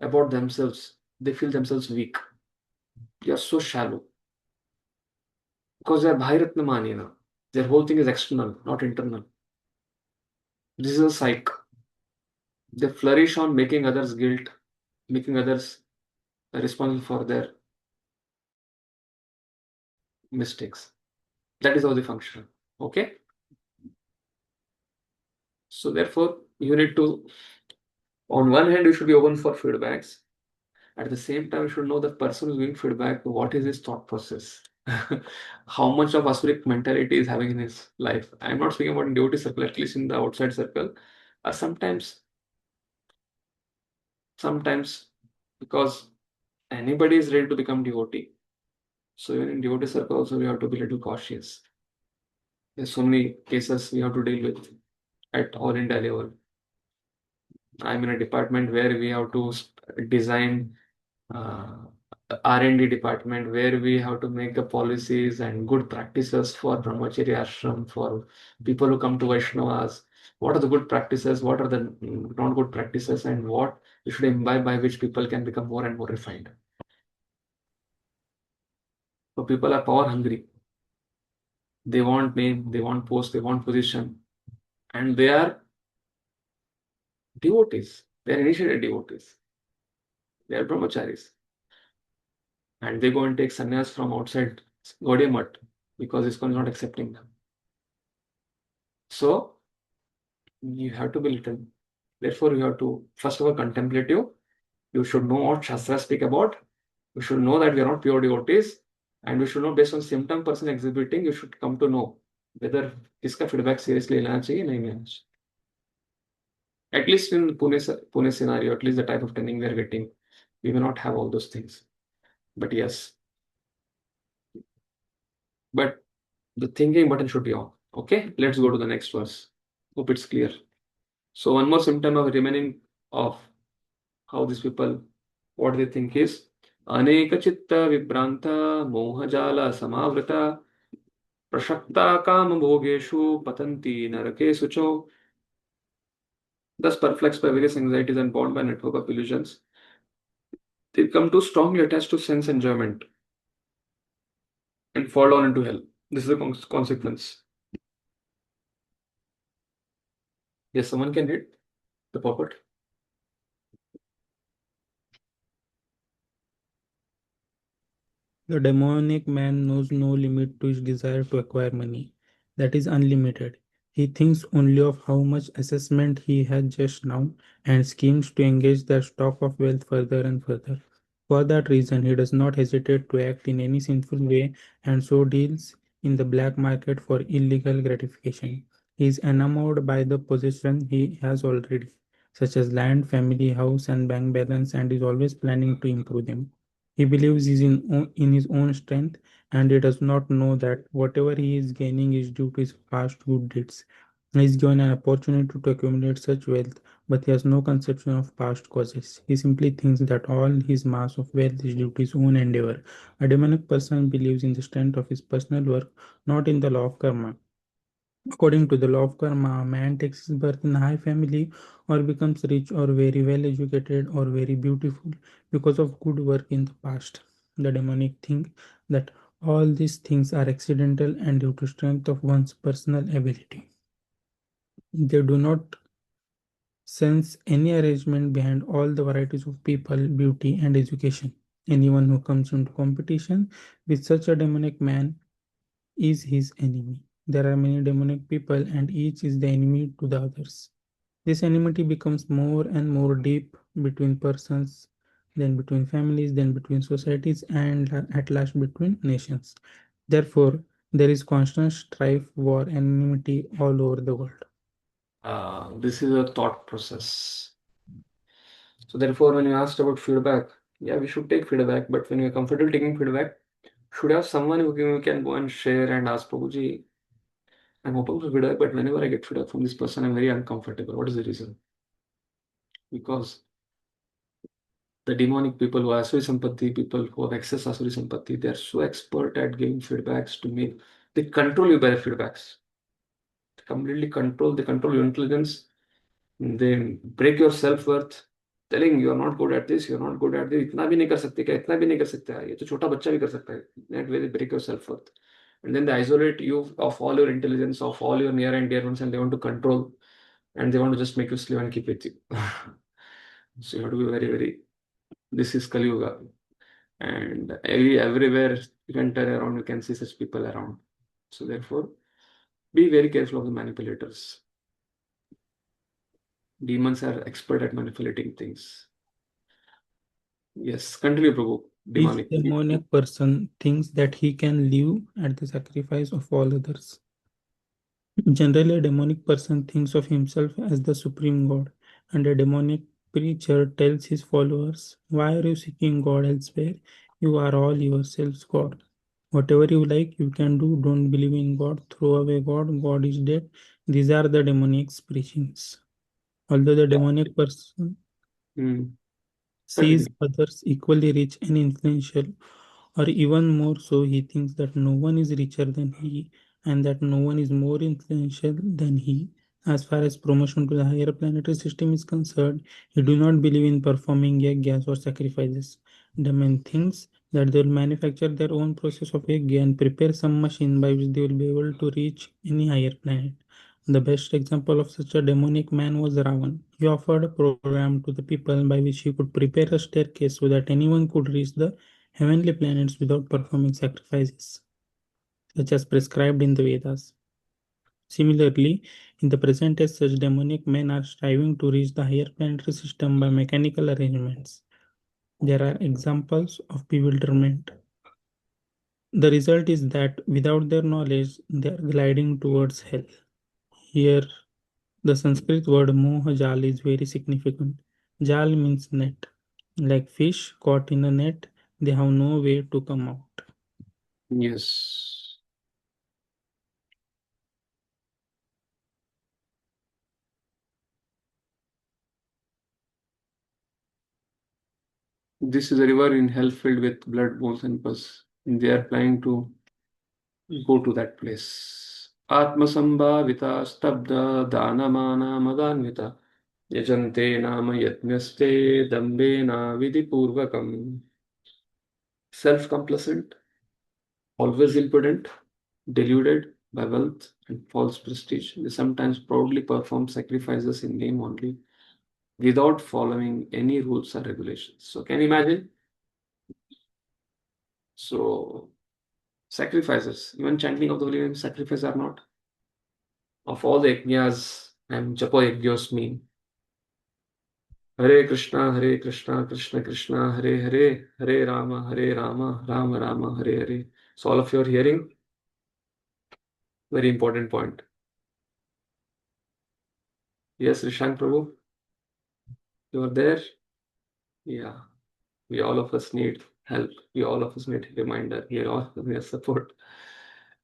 about themselves, they feel themselves weak. They are so shallow because they are Bhairatna Manina. Their whole thing is external, not internal. This is a psych. They flourish on making others guilt, making others responsible for their mistakes. That is how they function. Okay? So therefore, you need to, on one hand, you should be open for feedbacks. At the same time, you should know the person who's giving feedback, what is his thought process? How much of asuric mentality is having in his life? I'm not speaking about in devotee circle, at least in the outside circle. Sometimes because anybody is ready to become devotee. So even in devotee circle also we have to be a little cautious. There's so many cases we have to deal with at all India level. I'm in a department where we have to design uh, R&D department where we have to make the policies and good practices for brahmacharya ashram, for people who come to Vaishnavas. What are the good practices? What are the not good practices? And what you should imbibe by which people can become more and more refined. So people are power hungry. They want name, they want post, they want position, and they are devotees. They are initiated devotees. They are brahmacharis. And they go and take sannyas from outside Gaudiya Mutt because ISKCON is not accepting them. So you have to be little. Therefore, you have to, first of all, contemplative. You should know what Shastra speak about. You should know that we are not pure devotees. And we should know based on symptom person exhibiting, you should come to know whether इसका feedback seriously लेना चाहिए नहीं लेना चाहिए. At least in Pune scenario, at least the type of training we are getting, we may not have all those things. But yes, but the thinking button should be on. Okay, let's go to the next verse. Hope it's clear. So one more symptom of remaining of how these people, what they think is Aneka chitta vibranta mohajala samavrita prashakta kama bhogeshu patanti narakesu cho. Thus perplexed by various anxieties and bound by a network of illusions, they come too strongly attached to sense enjoyment and fall down into hell. This is the consequence. Yes, someone can read the purport. The demonic man knows no limit to his desire to acquire money. That is unlimited. He thinks only of how much assessment he has just now and schemes to engage the stock of wealth further and further. For that reason, he does not hesitate to act in any sinful way and so deals in the black market for illegal gratification. He is enamored by the possession he has already, such as land, family, house, and bank balance, and is always planning to improve them. He believes in his own strength, and he does not know that whatever he is gaining is due to his past good deeds. He is given an opportunity to accumulate such wealth, but he has no conception of past causes. He simply thinks that all his mass of wealth is due to his own endeavor. A demonic person believes in the strength of his personal work, not in the law of karma. According to the law of karma, a man takes his birth in a high family or becomes rich or very well educated or very beautiful because of good work in the past. The demonic think that all these things are accidental and due to strength of one's personal ability. They do not sense any arrangement behind all the varieties of people, beauty, and education. Anyone who comes into competition with such a demonic man is his enemy. There are many demonic people, and each is the enemy to the others. This enmity becomes more and more deep between persons, then between families, then between societies, and at last between nations. Therefore, there is constant strife, war, and enmity all over the world. This is a thought process. So therefore, when you asked about feedback, yeah, we should take feedback, but when you're comfortable taking feedback, should have someone who can go and share and ask Prabhuji, I'm open to feedback, but whenever I get feedback from this person, I'm very uncomfortable. What is the reason? Because the demonic people who are Asuri Sampatti, people who have excess Asuri Sampatti, they are so expert at giving feedbacks to me. They control you by the feedbacks. They completely control, they control your intelligence. They break your self-worth. Telling you are not good at this, you're not good at this. इतना भी नहीं कर सकते क्या? इतना भी नहीं कर सकते यार? ये तो छोटा बच्चा भी कर सकता है. That way they break your self-worth. And then they isolate you of all your intelligence, of all your near and dear ones, and they want to control and they want to just make you slave and keep with you. So you have to be very, very. This is Kali Yuga. And everywhere you can turn around, you can see such people around. So therefore, be very careful of the manipulators. Demons are expert at manipulating things. Yes, continue, Prabhu. Each Demonic. demonic person thinks that he can live at the sacrifice of all others. Generally, a demonic person thinks of himself as the supreme God, and a demonic preacher tells his followers, why are you seeking God elsewhere? You are all yourselves God. Whatever you like, you can do. Don't believe in God. Throw away God. God is dead. These are the demonic's preachings. Although the demonic person Hmm. sees Continue. others equally rich and influential, or even more so, he thinks that no one is richer than he and that no one is more influential than he. As far as promotion to the higher planetary system is concerned, he do not believe in performing yajnas or sacrifices. The man thinks that they will manufacture their own process of yajna and prepare some machine by which they will be able to reach any higher planet. The best example of such a demonic man was Ravan. He offered a program to the people by which he could prepare a staircase so that anyone could reach the heavenly planets without performing sacrifices, such as prescribed in the Vedas. Similarly, in the present age, such demonic men are striving to reach the higher planetary system by mechanical arrangements. There are examples of bewilderment. The result is that without their knowledge, they are gliding towards hell. Here, the Sanskrit word mohajal is very significant. Jal means net. Like fish caught in a net, they have no way to come out. Yes. This is a river in hell filled with blood, bones, and pus. And they are planning to go to that place. Atmasambhavita stabda danamana madanvita yajante nama yajnaste dambena vidipurvakam. Self-complacent, always imprudent, deluded by wealth and false prestige. They sometimes proudly perform sacrifices in name only without following any rules or regulations. So, can you imagine? So, sacrifices, even chanting of the holy name, sacrifice or not. Of all the yajnas, and Japo Yajñosmi. Hare Krishna, Krishna Krishna, Hare Hare, Hare Rama, Rama Rama, Hare Hare. So, all of you are hearing, very important point. Yes, Rishan Prabhu, you are there? Yeah, we all of us need help. We all of us need reminder. Here all of us need support.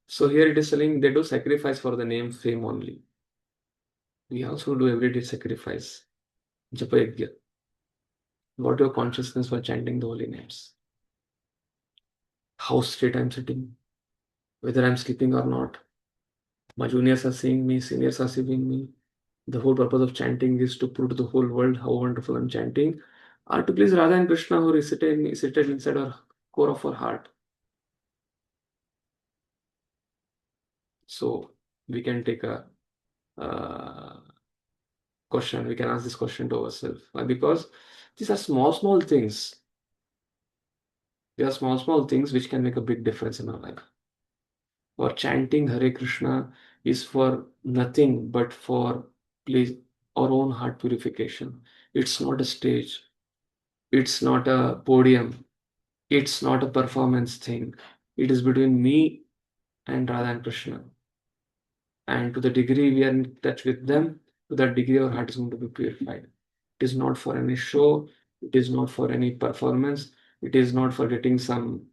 So here it is telling they do sacrifice for the name fame only. We also do everyday sacrifice. Japa yajna. What your consciousness for chanting the holy names? How straight I'm sitting, whether I'm sleeping or not. My juniors are seeing me, seniors are seeing me. The whole purpose of chanting is to prove to the whole world how wonderful I'm chanting, or to please Radha and Krishna who is seated inside our core of our heart. So we can take a question. We can ask this question to ourselves. Why? Because these are small things. They are small things which can make a big difference in our life. Or chanting Hare Krishna is for nothing but for please our own heart purification. It's not a stage. It's not a podium. It's not a performance thing. It is between me and Radha and Krishna. And to the degree we are in touch with them, to that degree our heart is going to be purified. It is not for any show. It is not for any performance. It is not for getting some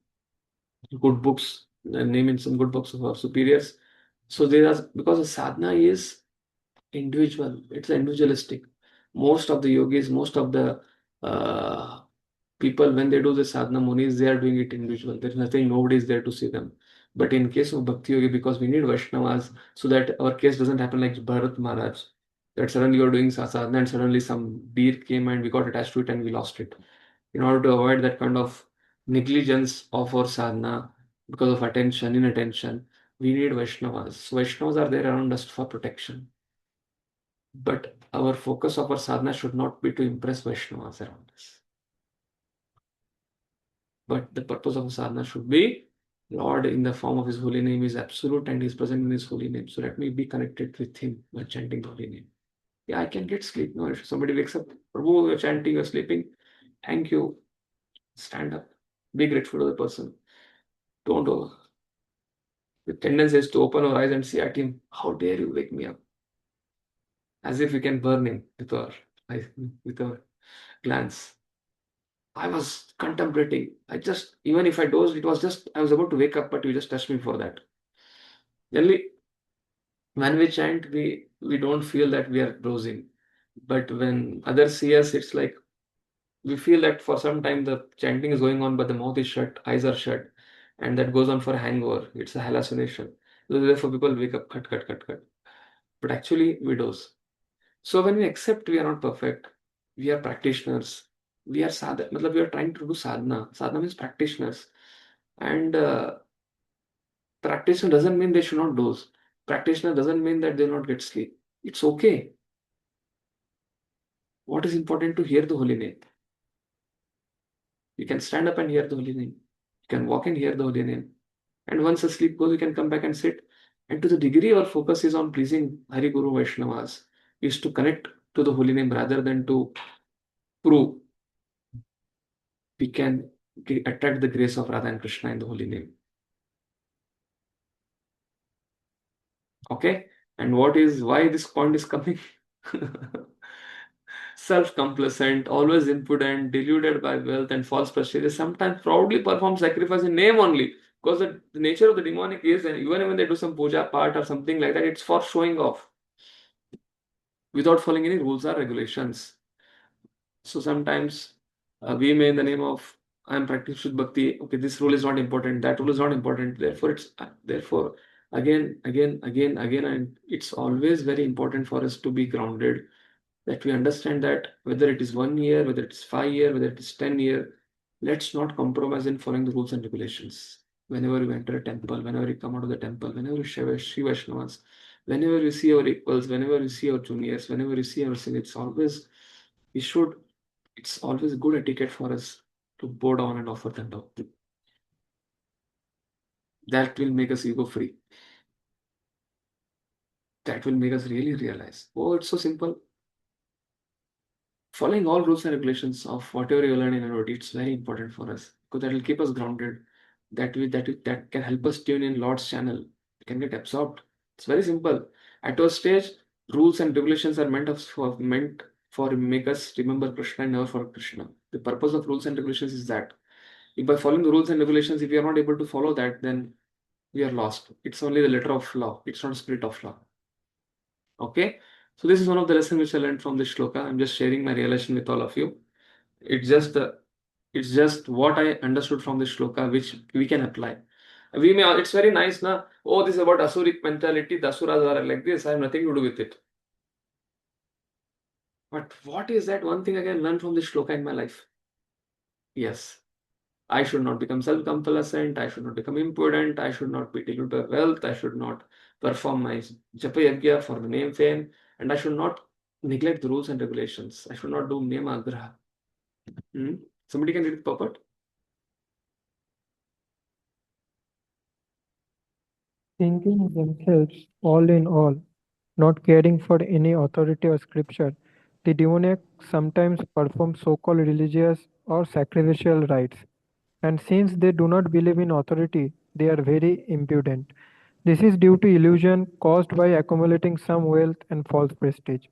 good books, name in some good books of our superiors. So there are, because the sadhana is individual, it's individualistic. Most of the yogis, most of the people, when they do the sadhana munis, they are doing it individual. There's nothing, nobody is there to see them. But in case of Bhakti Yogi, because we need Vaishnavas, so that our case doesn't happen like Bharat Maharaj, that suddenly you're doing sadhana and suddenly some deer came and we got attached to it and we lost it. In order to avoid that kind of negligence of our sadhana because of attention, inattention, we need Vaishnavas. So Vaishnavas are there around us for protection. But our focus of our sadhana should not be to impress Vaishnavas around us. But the purpose of sadhana should be Lord in the form of His holy name is absolute and He is present in His holy name. So let me be connected with Him by chanting the holy name. Yeah, I can get sleep. No, if somebody wakes up, Prabhu, you're chanting, you're sleeping. Thank you. Stand up. Be grateful to the person. Don't over. The tendency is to open our eyes and see at him, how dare you wake me up? As if we can burn him with our eyes, with our glance. I was contemplating. Even if I dozed, it was just, I was about to wake up, but you just touched me for that. Generally, when we chant, we don't feel that we are dozing. But when others see us, it's like we feel that for some time the chanting is going on, but the mouth is shut, eyes are shut, and that goes on for a hangover. It's a hallucination. So therefore, people wake up, cut. But actually, we doze. So when we accept we are not perfect, we are practitioners. We are sadhana. We are trying to do sadhana. Sadhana means practitioners, and practitioner doesn't mean they should not doze. Practitioner doesn't mean that they will not get sleep. It's okay. What is important to hear the holy name? You can stand up and hear the holy name. You can walk and hear the holy name. And once the sleep goes, you can come back and sit. And to the degree our focus is on pleasing Hari Guru Vaishnavas, is to connect to the holy name rather than to prove, we can attract the grace of Radha and Krishna in the holy name. Okay? And why this point is coming? Self-complacent, always impudent, deluded by wealth and false prestige, sometimes proudly perform sacrifice in name only. Because the nature of the demonic is, and even when they do some puja part or something like that, it's for showing off without following any rules or regulations. So sometimes we may, in the name of I am practicing bhakti, okay, this rule is not important, that rule is not important. Therefore, again, and it's always very important for us to be grounded. That we understand that whether it is 1 year, whether it's 5 years, whether it is 10 years, let's not compromise in following the rules and regulations. Whenever you enter a temple, whenever you come out of the temple, whenever you see Vaishnavas, whenever you see our equals, whenever you see our juniors, whenever you see our seniors, it's always good etiquette for us to bow down and offer them down. That will make us ego free. That will make us really realize, oh, it's so simple. Following all rules and regulations of whatever you learn in a routine, it's very important for us because that will keep us grounded. That can help us tune in Lord's channel. We can get absorbed. It's very simple. At our stage, rules and regulations are meant for make us remember Krishna and never for Krishna. The purpose of rules and regulations is that If by following the rules and regulations, if we are not able to follow that, then we are lost. It's only the letter of law. It's not spirit of law. Okay. So this is one of the lessons which I learned from this shloka. I'm just sharing my realization with all of you. It's just what I understood from this shloka, which we can apply. It's very nice, na? Oh, this is about Asuric mentality. The Asuras are like this. I have nothing to do with it. But what is that one thing I can learn from this shloka in my life? Yes, I should not become self-complacent. I should not become impudent. I should not be deluded by wealth. I should not perform my japa yagya for the name fame. And I should not neglect the rules and regulations. I should not do niyama agraha. Somebody can read the purport? Thinking themselves all in all, not caring for any authority or scripture, the demoniac sometimes perform so-called religious or sacrificial rites. And since they do not believe in authority, they are very impudent. This is due to illusion caused by accumulating some wealth and false prestige.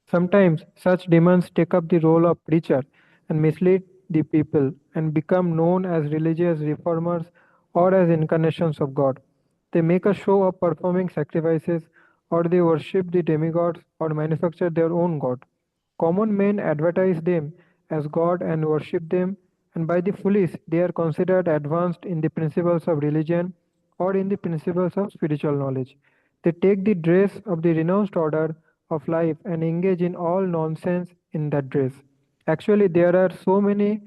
Sometimes such demons take up the role of preacher and mislead the people and become known as religious reformers or as incarnations of God. They make a show of performing sacrifices, or they worship the demigods or manufacture their own god. Common men advertise them as God and worship them, and by the foolish they are considered advanced in the principles of religion or in the principles of spiritual knowledge. They take the dress of the renounced order of life and engage in all nonsense in that dress. Actually, there are so many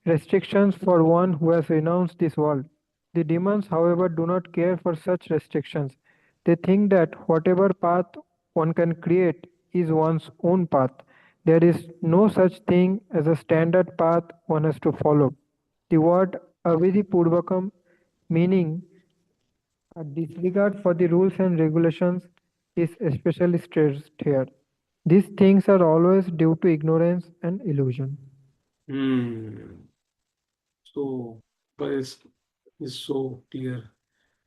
restrictions for one who has renounced this world. The demons, however, do not care for such restrictions. They think that whatever path one can create is one's own path. There is no such thing as a standard path one has to follow. The word avidipurvakam, meaning a disregard for the rules and regulations, is especially stressed here. These things are always due to ignorance and illusion. So, but is so clear.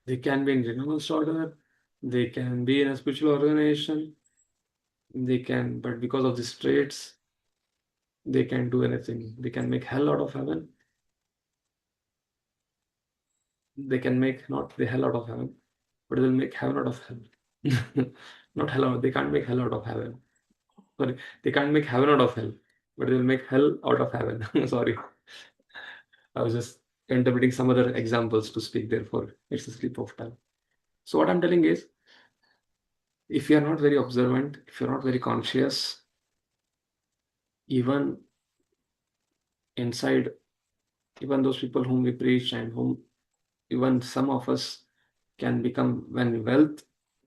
They can be in renounced order, they can be in a spiritual organization, but because of these traits, they can do anything. They can make hell out of heaven. They can make not the hell out of heaven, but they'll make heaven out of hell. Not hell out, they can't make hell out of heaven. Sorry, they can't make heaven out of hell, but they'll make hell out of heaven. Sorry. I was just interpreting some other examples to speak, therefore, it's a slip of tongue. So, what I'm telling is, if you're not very observant, if you're not very conscious, even inside, even those people whom we preach and whom even some of us can become, when wealth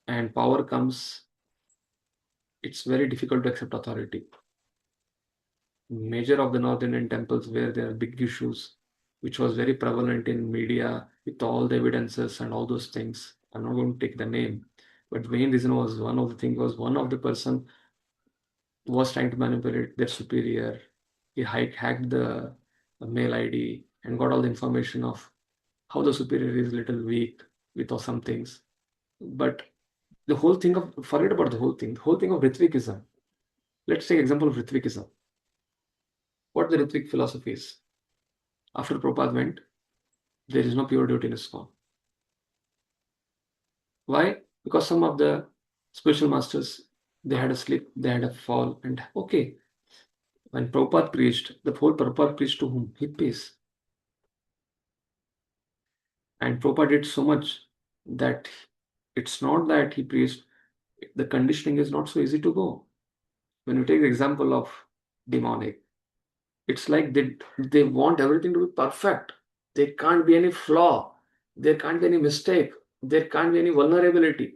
and power comes, it's very difficult to accept authority. Major of the North Indian temples where there are big issues, which was very prevalent in media with all the evidences and all those things. I'm not going to take the name, but the main reason was one of the things was one of the person was trying to manipulate their superior. He hacked the mail ID and got all the information of how the superior is little weak with all some things. But the whole thing of, forget about the whole thing of Ritvikism. Let's take example of Ritvikism. What the Ritvik philosophy is. After Prabhupada went, there is no pure duty in ISKCON. Why? Because some of the spiritual masters, they had a slip, they had a fall, and okay, when Prabhupada preached, the whole Prabhupada preached to whom? Hippies. And Prabhupada did so much that it's not that he preached, the conditioning is not so easy to go. When you take the example of demonic, it's like they want everything to be perfect. There can't be any flaw. There can't be any mistake. There can't be any vulnerability.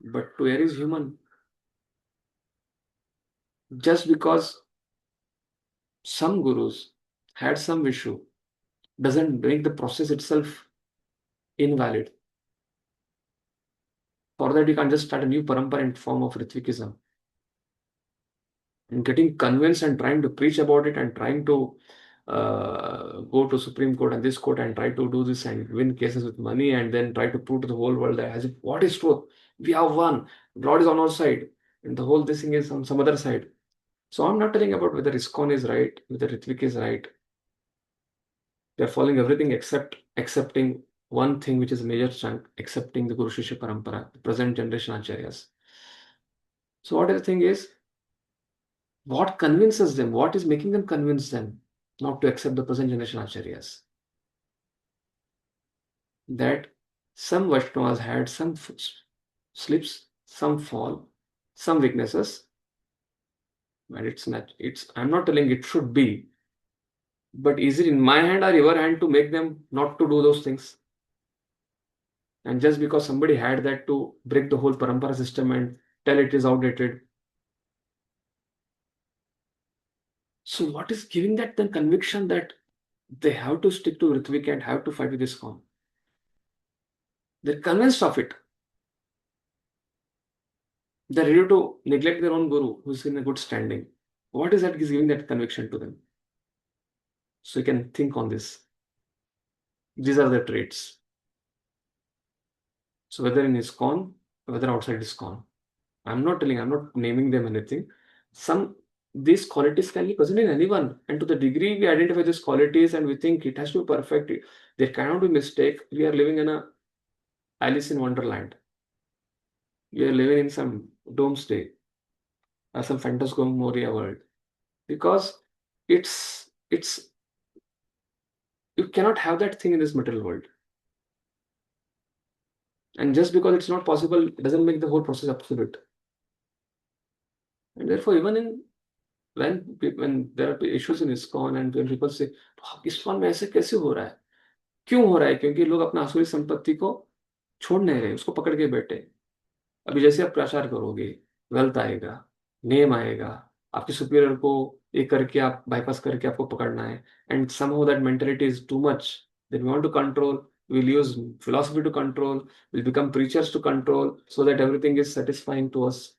But to err is human. Just because some gurus had some issue doesn't make the process itself invalid. For that, you can't just start a new parampara in form of Ritvikism. And getting convinced and trying to preach about it and trying to go to Supreme Court and this court and try to do this and win cases with money and then try to prove to the whole world that as if what is truth? We have won. God is on our side. And the whole this thing is on some other side. So I'm not telling about whether ISKCON is right, whether Ritvik is right. They are following everything except accepting one thing, which is a major chunk, accepting the Guru Shishya Parampara, the present generation Acharyas. So what I think is, what convinces them? What is making them convince them not to accept the present generation Acharyas? That some Vaishnavas had some slips, some fall, some weaknesses, and I'm not telling it should be, but is it in my hand or your hand to make them not to do those things? And just because somebody had that to break the whole parampara system and tell it is outdated. So what is giving that the conviction that they have to stick to Ritvik and have to fight with ISKCON? They're convinced of it. They're ready to neglect their own guru who's in a good standing. What is that is giving that conviction to them? So you can think on this. These are the traits. So whether in ISKCON, whether outside ISKCON, I'm not naming them anything. These qualities can be present in anyone, and to the degree we identify these qualities and we think it has to be perfect, there cannot be mistake. We are living in a Alice in Wonderland. We are living in some doomsday or some phantasmagoria world, because it's you cannot have that thing in this material world. And just because it's not possible, it doesn't make the whole process absolute. And therefore, even when there are issues in ISKCON and when people say, ISKCON में ऐसे कैसे हो रहा है? क्यों हो रहा है? क्योंकि लोग अपना आसुरी संपत्ति को छोड़ नहीं रहे, उसको पकड़ के बैठे। अभी जैसे आप प्रचार करोगे, वेल्थ आएगा, नेम आएगा, आपके सुपीरियर को एक करके आप बाईपास करके आपको पकड़ना है, and somehow that mentality is too much. Then we want to control. We'll use philosophy to control. We'll become preachers to control, so that everything is satisfying to us.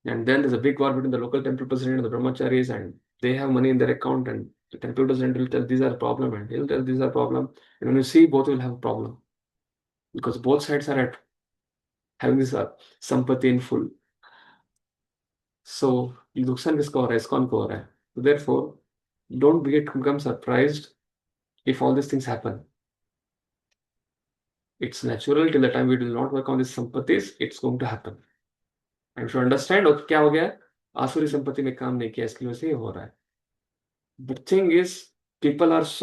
And then there's a big war between the local temple president and the brahmacharis, and they have money in their account, and the temple president will tell these are a problem, and he'll tell these are a problem. And when you see, both will have a problem, because both sides are at having this sampati in full. So नुकसान किसका हो रहा है? ISKCON को हो रहा है. Therefore, don't become surprised if all these things happen. It's natural. Till the time we do not work on these sampatis, it's going to happen. And to understand, okay, क्या हो गया? आसुरी संपत्ति में काम नहीं किया, इसकी वजह से ये हो रहा है. The thing is, people's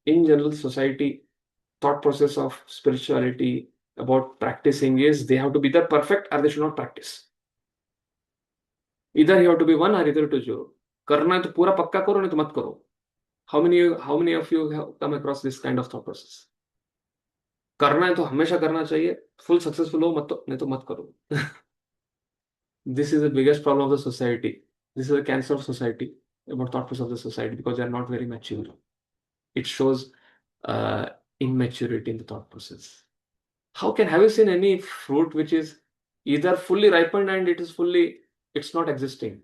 in general society thought process of spirituality about practicing is they have to be either perfect or they should not practice. Either you have to be one or either to zero. करना है तो पूरा पक्का करो, नहीं तो मत करो. How many of you have come across this kind of thought process? करना है तो हमेशा करना चाहिए, full successful हो मत तो नहीं तो मत करो. This is the biggest problem of the society. This is the cancer of society, about thought process of the society, because they are not very mature. It shows immaturity in the thought process. Have you seen any fruit which is either fully ripened and it's not existing?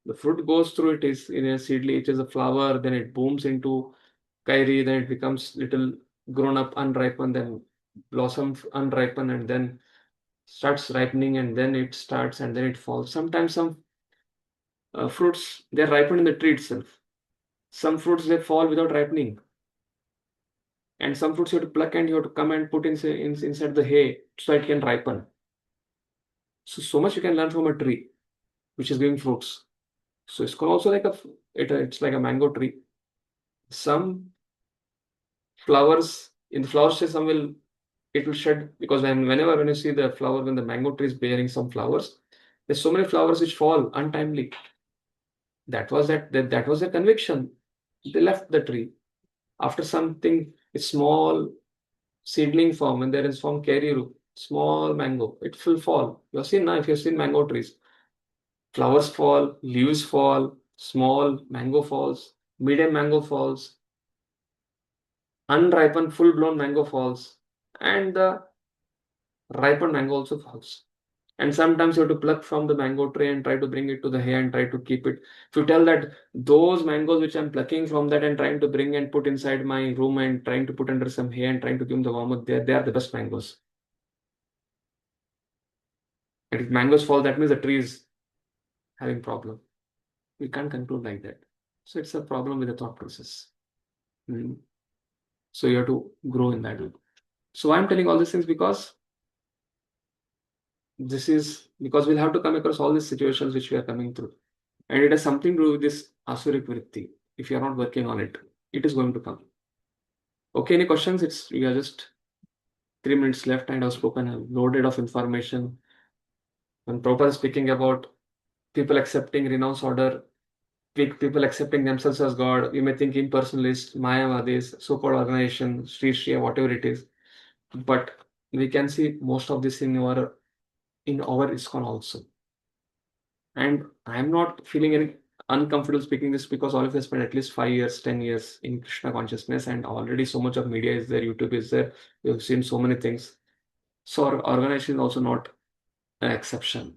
The fruit goes through, it is in a seedling, it is a flower, then it booms into kairi, then it becomes little grown up, unripened, then blossom unripened, and then starts ripening, and then it starts, and then it falls. Sometimes some fruits, they're ripened in the tree itself. Some fruits, they fall without ripening. And some fruits you have to pluck and you have to come and put inside the hay so it can ripen. So much you can learn from a tree which is giving fruits. So it's also like it's like a mango tree. Some flowers, in the flower stage, it will shed, because whenever when you see the flower, when the mango tree is bearing some flowers, there's so many flowers which fall untimely. That was their conviction. They left the tree. After something, a small seedling form, and there is form keriru, small mango, it will fall. You have seen now, if you have seen mango trees, flowers fall, leaves fall, small mango falls, medium mango falls, unripened full-blown mango falls, and the ripened mango also falls. And sometimes you have to pluck from the mango tree and try to bring it to the hay and try to keep it. If you tell that those mangoes which I'm plucking from that and trying to bring and put inside my room and trying to put under some hay and trying to give them the warmth, they are the best mangoes. And if mangoes fall, that means the tree is having problem. We can't conclude like that. So it's a problem with the thought process. So you have to grow in that. So I'm telling all these things because we'll have to come across all these situations which we are coming through. And it has something to do with this asuric vritti. If you are not working on it, it is going to come. Okay, any questions? We are just 3 minutes left and I've spoken a loaded of information. When Prabhupada is speaking about people accepting renounce order, people accepting themselves as God, you may think impersonalist, Mayavadis, so-called organization, Stristri, whatever it is. But we can see most of this in our ISKCON also. And I'm not feeling any uncomfortable speaking this because all of us spent at least 5 years, 10 years in Krishna consciousness, and already so much of media is there, YouTube is there, we've seen so many things. So our organization is also not an exception.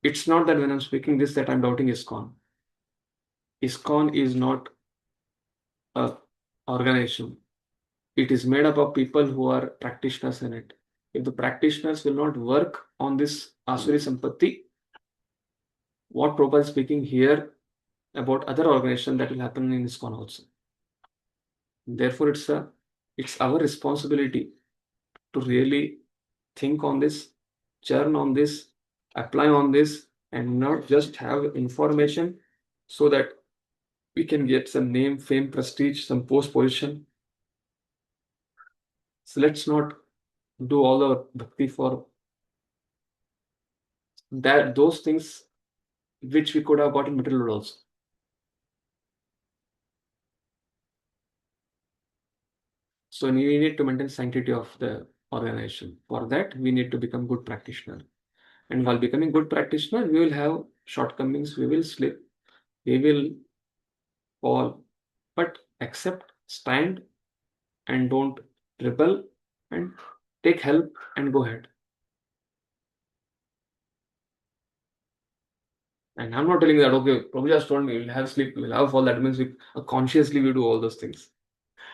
It's not that when I'm speaking this that I'm doubting ISKCON. ISKCON is not a organization. It is made up of people who are practitioners in it. If the practitioners will not work on this Asuri Sampatti, what Prabhupada is speaking here about other organizations, that will happen in ISKCON also. Therefore, it's our responsibility to really think on this, churn on this, apply on this, and not just have information so that we can get some name, fame, prestige, some post position. So let's not do all our bhakti for that, those things which we could have got in material world also. So we need to maintain sanctity of the organization. For that, we need to become good practitioner. And while becoming good practitioner, we will have shortcomings, we will slip, we will fall, but accept, stand, and don't rebel, and take help and go ahead. And I'm not telling that, okay, Prabhu just told me we'll have sleep, we'll have fall. That means we consciously we do all those things.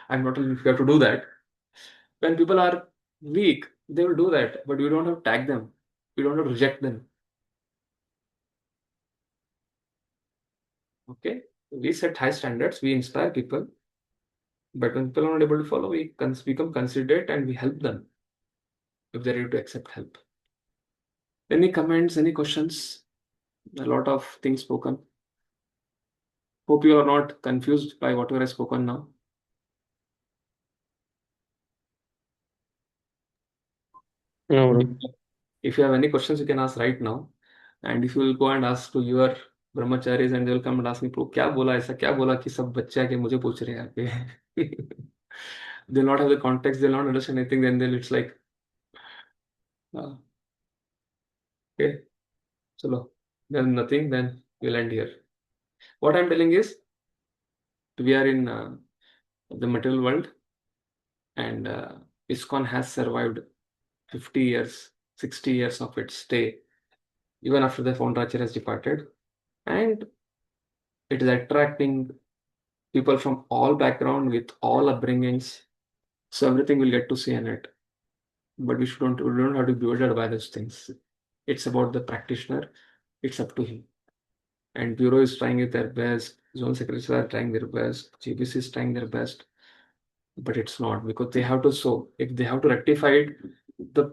I'm not telling you have to do that. When people are weak, they will do that, but we don't have to tag them. We don't have to reject them. Okay? We set high standards, we inspire people, but when people are not able to follow, we become considerate and we help them if they're able to accept help. Any comments, any questions? A lot of things spoken. Hope you are not confused by whatever I spoken now. No, If you have any questions, you can ask right now. And if you will go and ask to your brahmacharis and they will come and ask me, "Pro, क्या बोला ऐसा क्या बोला कि सब बच्चे आके मुझे पूछ रहे हैं आके?" They'll not have the context, they'll not understand anything, then it's like, okay, chalo, then nothing, then we'll end here. What I'm telling is, we are in the material world, and ISKCON has survived 50 years, 60 years of its stay, even after the founder-acharya has departed. And it is attracting people from all background with all upbringings. So everything will get to see in it. But we don't have to be bewildered by those things. It's about the practitioner. It's up to him. And Bureau is trying it their best. Zone secretaries are trying their best. GBC is trying their best. But it's not, because they have to so if they have to rectify it, the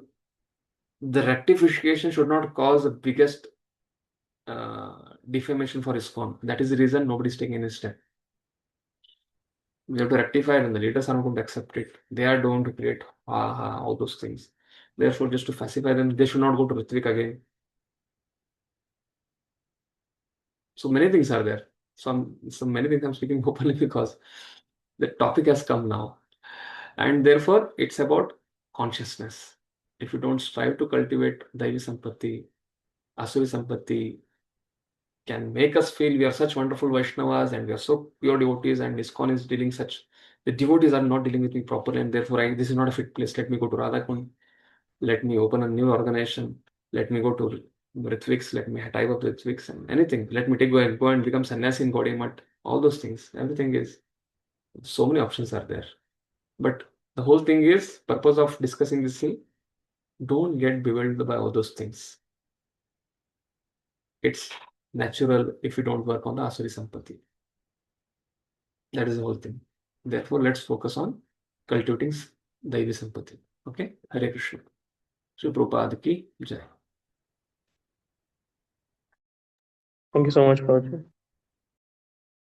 rectification should not cause the biggest defamation for ISKCON. That is the reason nobody's taking any step. We have to rectify it, and the leaders are not going to accept it. They are going to create all those things. Therefore, just to pacify them, they should not go to Ritvik again. So many things are there. So many things I'm speaking openly because the topic has come now. And therefore, it's about consciousness. If you don't strive to cultivate Daivi Sampatti, Asuri Sampatti, can make us feel we are such wonderful Vaishnavas and we are so pure devotees, and ISKCON is dealing such, the devotees are not dealing with me properly, and therefore this is not a fit place. Let me go to Radhakund. Let me open a new organization. Let me go to Ritviks. Let me type up Ritviks and anything. Let me go and become sannyasi in Gaudiya. All those things. Everything is, so many options are there. But the whole thing is, purpose of discussing this thing, don't get bewildered by all those things. It's natural if you don't work on the Asuri Sampati. That is the whole thing. Therefore, let's focus on cultivating Daivi Sampati. Okay? Hare Krishna. Srila Prabhupada ki Jai. Thank you so much, Prabhupada.